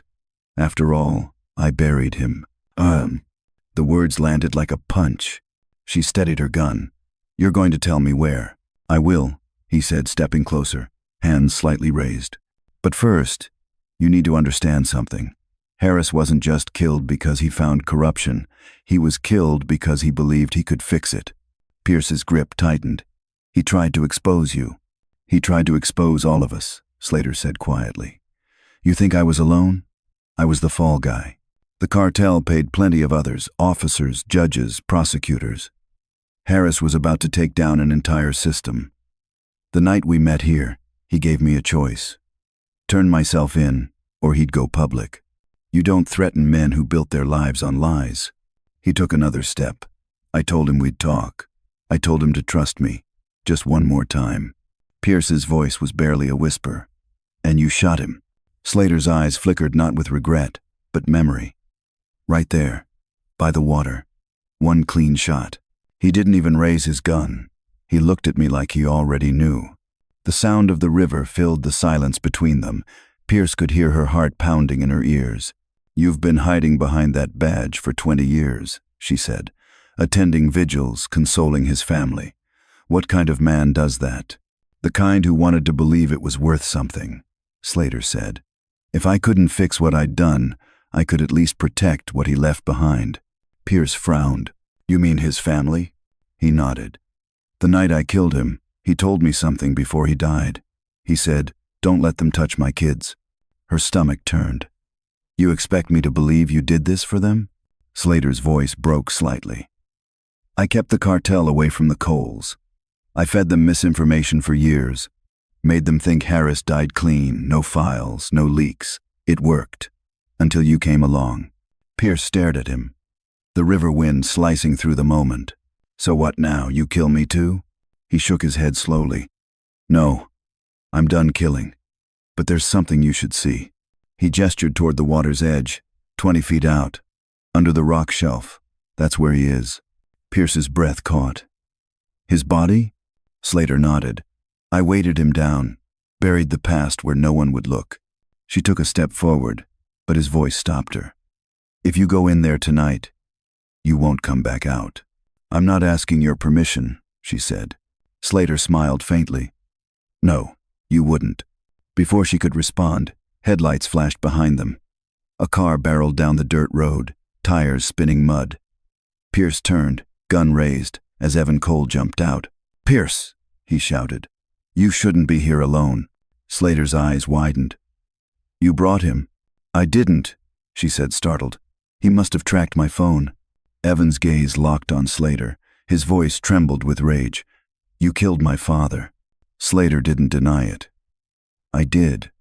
After all, I buried him. The words landed like a punch. She steadied her gun. You're going to tell me where? I will, he said, stepping closer, hands slightly raised. But first, you need to understand something. Harris wasn't just killed because he found corruption. He was killed because he believed he could fix it. Pierce's grip tightened. He tried to expose you. He tried to expose all of us, Slater said quietly. You think I was alone? I was the fall guy. The cartel paid plenty of others, officers, judges, prosecutors. Harris was about to take down an entire system. The night we met here, he gave me a choice. Turn myself in, or he'd go public. You don't threaten men who built their lives on lies. He took another step. I told him we'd talk. I told him to trust me. Just one more time. Pierce's voice was barely a whisper. And you shot him. Slater's eyes flickered, not with regret, but memory. Right there, by the water. One clean shot. He didn't even raise his gun. He looked at me like he already knew. The sound of the river filled the silence between them. Pierce could hear her heart pounding in her ears. You've been hiding behind that badge for 20 years, she said, attending vigils, consoling his family. What kind of man does that? The kind who wanted to believe it was worth something, Slater said. If I couldn't fix what I'd done, I could at least protect what he left behind. Pierce frowned. You mean his family? He nodded. The night I killed him, he told me something before he died. He said, don't let them touch my kids. Her stomach turned. You expect me to believe you did this for them? Slater's voice broke slightly. I kept the cartel away from the Coles. I fed them misinformation for years. Made them think Harris died clean, no files, no leaks. It worked. Until you came along. Pierce stared at him. The river wind slicing through the moment. So what now, you kill me too? He shook his head slowly. No, I'm done killing. But there's something you should see. He gestured toward the water's edge, 20 feet out. Under the rock shelf. That's where he is. Pierce's breath caught. His body? Slater nodded. I weighted him down, buried the past where no one would look. She took a step forward, but his voice stopped her. If you go in there tonight, you won't come back out. I'm not asking your permission, she said. Slater smiled faintly. No, you wouldn't. Before she could respond, headlights flashed behind them. A car barreled down the dirt road, tires spinning mud. Pierce turned, gun raised, as Evan Cole jumped out. Pierce, he shouted. You shouldn't be here alone. Slater's eyes widened. You brought him. I didn't, she said, startled. He must have tracked my phone. Evan's gaze locked on Slater, His voice trembled with rage. "You killed my father." Slater didn't deny it. "I did.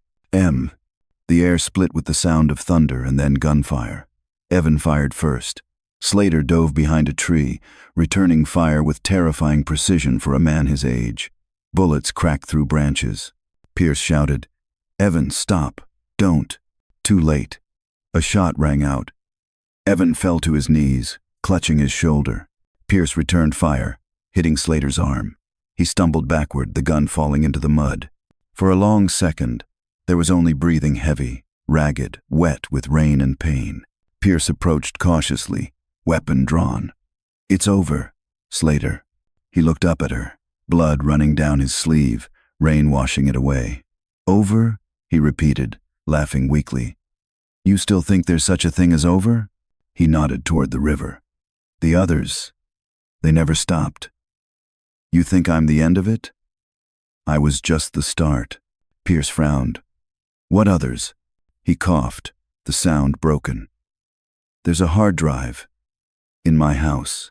The air split with the sound of thunder and then gunfire. Evan fired first. Slater dove behind a tree, returning fire with terrifying precision for a man his age. Bullets cracked through branches. Pierce shouted, "Evan, stop. Don't." Too late. A shot rang out. Evan fell to his knees, clutching his shoulder. Pierce returned fire, hitting Slater's arm. He stumbled backward, the gun falling into the mud. For a long second, there was only breathing heavy, ragged, wet with rain and pain. Pierce approached cautiously, weapon drawn. "It's over, Slater." He looked up at her, blood running down his sleeve, rain washing it away. "Over?" he repeated, laughing weakly. "You still think there's such a thing as over?" He nodded toward the river. "The others, they never stopped. You think I'm the end of it?" "I was just the start." Pierce frowned. "What others?" He coughed, the sound broken. "There's a hard drive. In my house.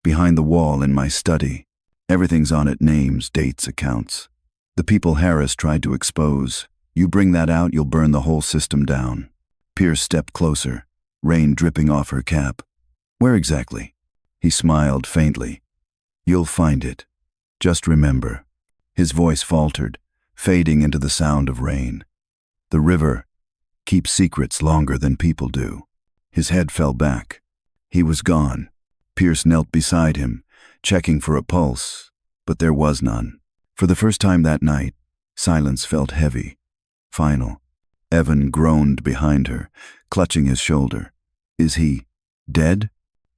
Behind the wall in my study. Everything's on it, names, dates, accounts. The people Harris tried to expose. You bring that out, you'll burn the whole system down." Pierce stepped closer, rain dripping off her cap. "Where exactly?" He smiled faintly. "You'll find it. Just remember." His voice faltered, fading into the sound of rain. "The river keeps secrets longer than people do." His head fell back. He was gone. Pierce knelt beside him, checking for a pulse, but there was none. For the first time that night, silence felt heavy, final. Evan groaned behind her, clutching his shoulder. "Is he dead?"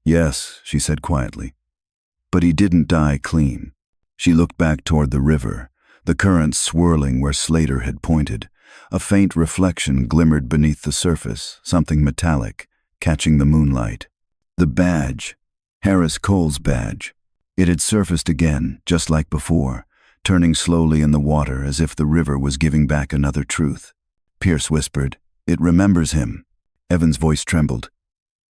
"Yes," she said quietly. "But he didn't die clean." She looked back toward the river, the current swirling where Slater had pointed. A faint reflection glimmered beneath the surface, something metallic, catching the moonlight. The badge, Harris Cole's badge. It had surfaced again, just like before, turning slowly in the water as if the river was giving back another truth. Pierce whispered, "It remembers him." Evan's voice trembled.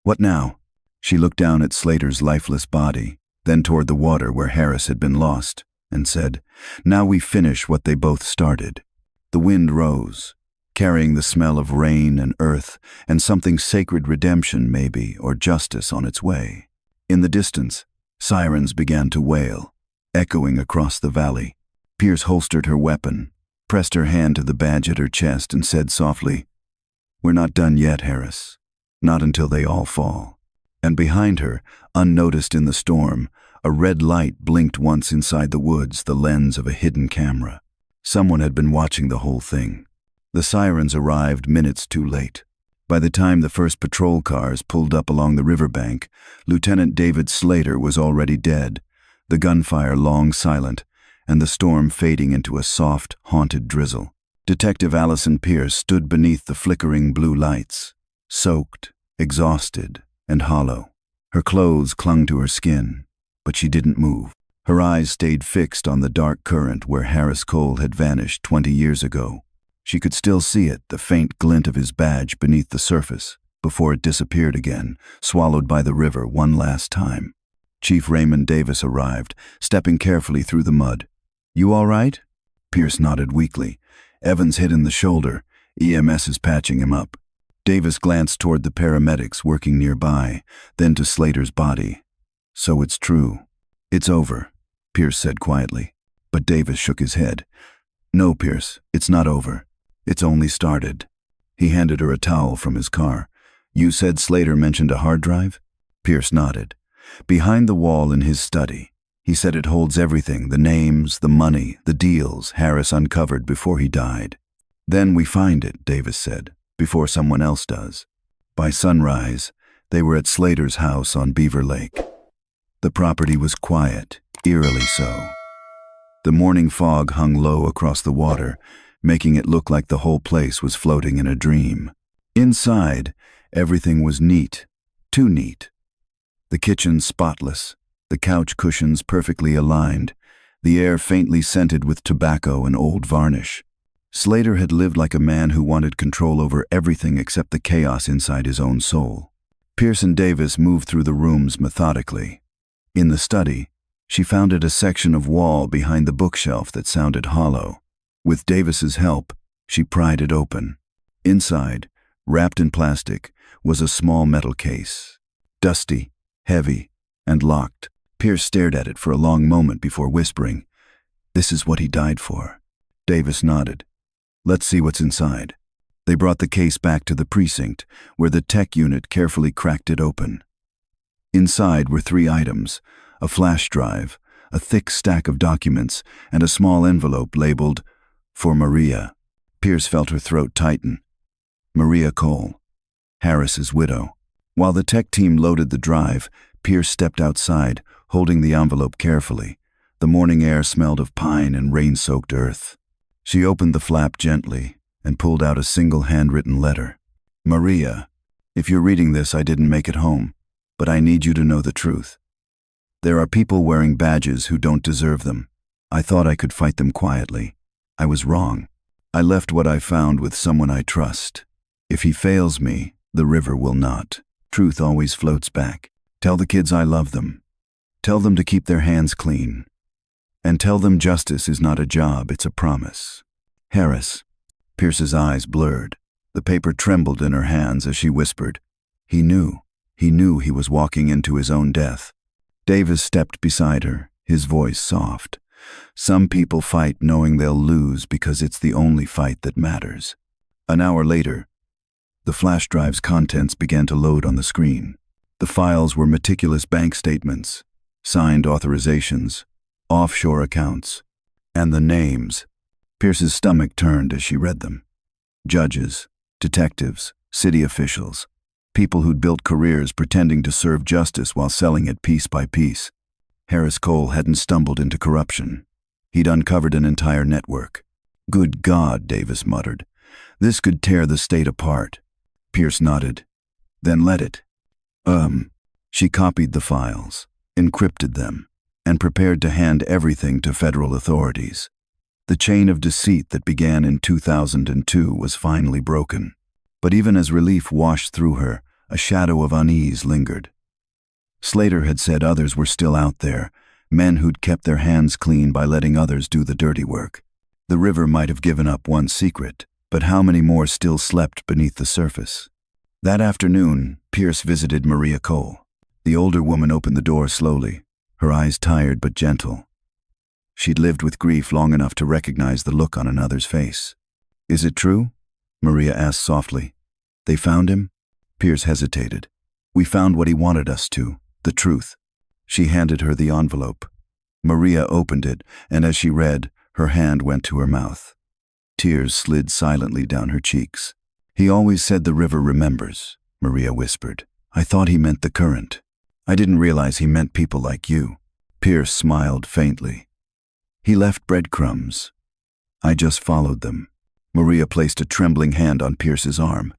"What now?" She looked down at Slater's lifeless body, then toward the water where Harris had been lost, and said, "Now we finish what they both started." The wind rose, carrying the smell of rain and earth and something sacred, redemption maybe, or justice on its way. In the distance, sirens began to wail, echoing across the valley. Pierce holstered her weapon, pressed her hand to the badge at her chest, and said softly, "We're not done yet, Harris. Not until they all fall." And behind her, unnoticed in the storm, a red light blinked once inside the woods, the lens of a hidden camera. Someone had been watching the whole thing. The sirens arrived minutes too late. By the time the first patrol cars pulled up along the riverbank, Lieutenant David Slater was already dead, the gunfire long silent, and the storm fading into a soft, haunted drizzle. Detective Allison Pierce stood beneath the flickering blue lights, soaked, exhausted, and hollow. Her clothes clung to her skin, but she didn't move. Her eyes stayed fixed on the dark current where Harris Cole had vanished 20 years ago. She could still see it, the faint glint of his badge beneath the surface, before it disappeared again, swallowed by the river one last time. Chief Raymond Davis arrived, stepping carefully through the mud. "You all right?" Pierce nodded weakly. "Evans hit in the shoulder. EMS is patching him up." Davis glanced toward the paramedics working nearby, then to Slater's body. "So it's true. It's over," Pierce said quietly. But Davis shook his head. "No, Pierce, it's not over. It's only started." He handed her a towel from his car. "You said Slater mentioned a hard drive?" Pierce nodded. "Behind the wall in his study. He said it holds everything, the names, the money, the deals Harris uncovered before he died. Then we find it," Davis said, "before someone else does." By sunrise, they were at Slater's house on Beaver Lake. The property was quiet, eerily so. The morning fog hung low across the water, making it look like the whole place was floating in a dream. Inside, everything was neat, too neat. The kitchen spotless, the couch cushions perfectly aligned, the air faintly scented with tobacco and old varnish. Slater had lived like a man who wanted control over everything except the chaos inside his own soul. Pierce and Davis moved through the rooms methodically. In the study, she found a section of wall behind the bookshelf that sounded hollow. With Davis's help, she pried it open. Inside, wrapped in plastic, was a small metal case. Dusty, heavy, and locked. Pierce stared at it for a long moment before whispering, "This is what he died for." Davis nodded. "Let's see what's inside." They brought the case back to the precinct, where the tech unit carefully cracked it open. Inside were 3 items: a flash drive, a thick stack of documents, and a small envelope labeled, "For Maria." Pierce felt her throat tighten. Maria Cole, Harris's widow. While the tech team loaded the drive, Pierce stepped outside, holding the envelope carefully. The morning air smelled of pine and rain-soaked earth. She opened the flap gently and pulled out a single handwritten letter. "Maria, if you're reading this, I didn't make it home, but I need you to know the truth. There are people wearing badges who don't deserve them. I thought I could fight them quietly. I was wrong. I left what I found with someone I trust. If he fails me, the river will not. Truth always floats back. Tell the kids I love them. Tell them to keep their hands clean. And tell them justice is not a job, it's a promise. Harris." Pierce's eyes blurred. The paper trembled in her hands as she whispered. He knew he was walking into his own death. Davis stepped beside her, his voice soft. "Some people fight knowing they'll lose because it's the only fight that matters." An hour later, the flash drive's contents began to load on the screen. The files were meticulous bank statements, signed authorizations, offshore accounts, and the names. Pierce's stomach turned as she read them. Judges, detectives, city officials, people who'd built careers pretending to serve justice while selling it piece by piece. Harris Cole hadn't stumbled into corruption. He'd uncovered an entire network. "Good God," Davis muttered. "This could tear the state apart." Pierce nodded. "Then let it." She copied the files, encrypted them, and prepared to hand everything to federal authorities. The chain of deceit that began in 2002 was finally broken. But even as relief washed through her, a shadow of unease lingered. Slater had said others were still out there, men who'd kept their hands clean by letting others do the dirty work. The river might have given up one secret, but how many more still slept beneath the surface? That afternoon, Pierce visited Maria Cole. The older woman opened the door slowly, her eyes tired but gentle. She'd lived with grief long enough to recognize the look on another's face. "Is it true?" Maria asked softly. "They found him?" Pierce hesitated. "We found what he wanted us to, the truth." She handed her the envelope. Maria opened it, and as she read, her hand went to her mouth. Tears slid silently down her cheeks. "He always said the river remembers," Maria whispered. "I thought he meant the current. I didn't realize he meant people like you." Pierce smiled faintly. "He left breadcrumbs. I just followed them." Maria placed a trembling hand on Pierce's arm.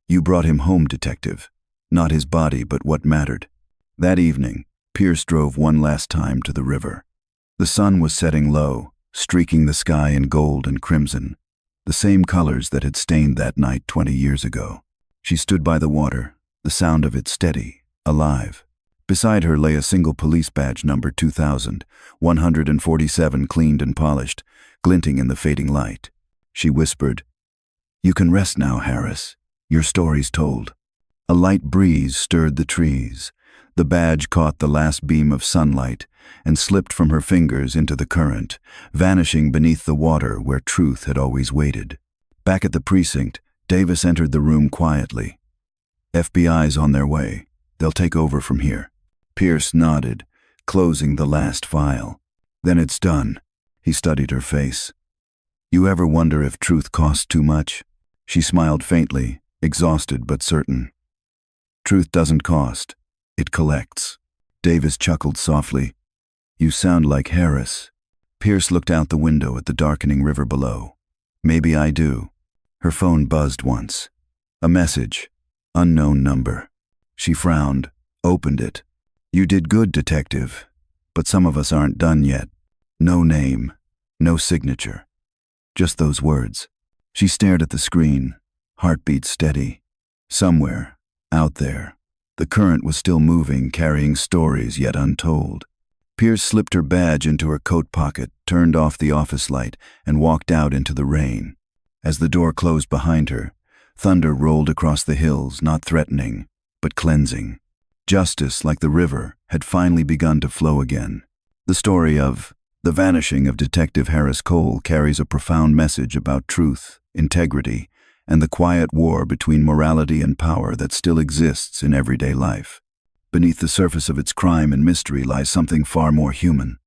"You brought him home, Detective. Not his body, but what mattered." That evening, Pierce drove one last time to the river. The sun was setting low, streaking the sky in gold and crimson, the same colors that had stained that night 20 years ago. She stood by the water, the sound of it steady, alive. Beside her lay a single police badge number 2147, cleaned and polished, glinting in the fading light. She whispered, "You can rest now, Harris. Your story's told." A light breeze stirred the trees. The badge caught the last beam of sunlight and slipped from her fingers into the current, vanishing beneath the water where truth had always waited. Back at the precinct, Davis entered the room quietly. "FBI's on their way. They'll take over from here." Pierce nodded, closing the last file. "Then it's done." He studied her face. "You ever wonder if truth costs too much?" She smiled faintly, exhausted but certain. "Truth doesn't cost. It collects." Davis chuckled softly. "You sound like Harris." Pierce looked out the window at the darkening river below. "Maybe I do." Her phone buzzed once. A message. Unknown number. She frowned, opened it. "You did good, Detective. But some of us aren't done yet. No name, no signature. Just those words." She stared at the screen, heartbeat steady. Somewhere, out there, The current was still moving, carrying stories yet untold. Pierce slipped her badge into her coat pocket, turned off the office light, and walked out into the rain. As the door closed behind her, thunder rolled across the hills, not threatening, but cleansing. Justice, like the river, had finally begun to flow again. The story of the vanishing of Detective Harris Cole carries a profound message about truth, integrity, and the quiet war between morality and power that still exists in everyday life. Beneath the surface of its crime and mystery lies something far more human.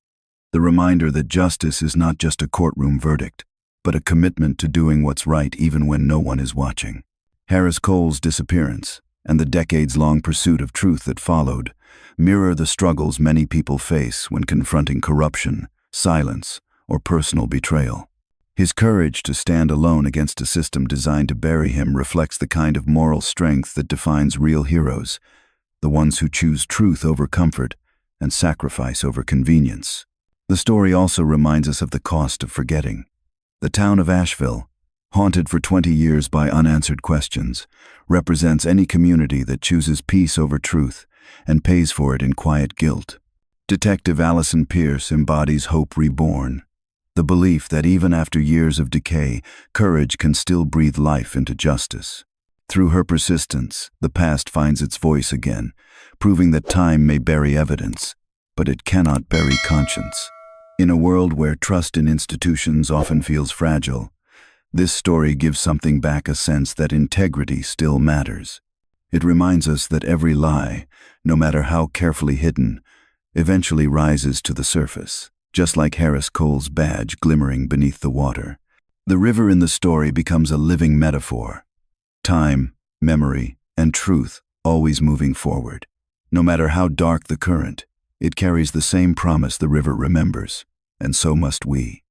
The reminder that justice is not just a courtroom verdict, but a commitment to doing what's right even when no one is watching. Harris Cole's disappearance, and the decades-long pursuit of truth that followed, mirror the struggles many people face when confronting corruption, silence, or personal betrayal. His courage to stand alone against a system designed to bury him reflects the kind of moral strength that defines real heroes, the ones who choose truth over comfort and sacrifice over convenience. The story also reminds us of the cost of forgetting. The town of Asheville, haunted for 20 years by unanswered questions, represents any community that chooses peace over truth and pays for it in quiet guilt. Detective Allison Pierce embodies hope reborn, the belief that even after years of decay, courage can still breathe life into justice. Through her persistence, the past finds its voice again, proving that time may bury evidence, but it cannot bury conscience. In a world where trust in institutions often feels fragile, this story gives something back, a sense that integrity still matters. It reminds us that every lie, no matter how carefully hidden, eventually rises to the surface, just like Harris Cole's badge glimmering beneath the water. The river in the story becomes a living metaphor. Time, memory, and truth always moving forward. No matter how dark the current, it carries the same promise the river remembers, and so must we.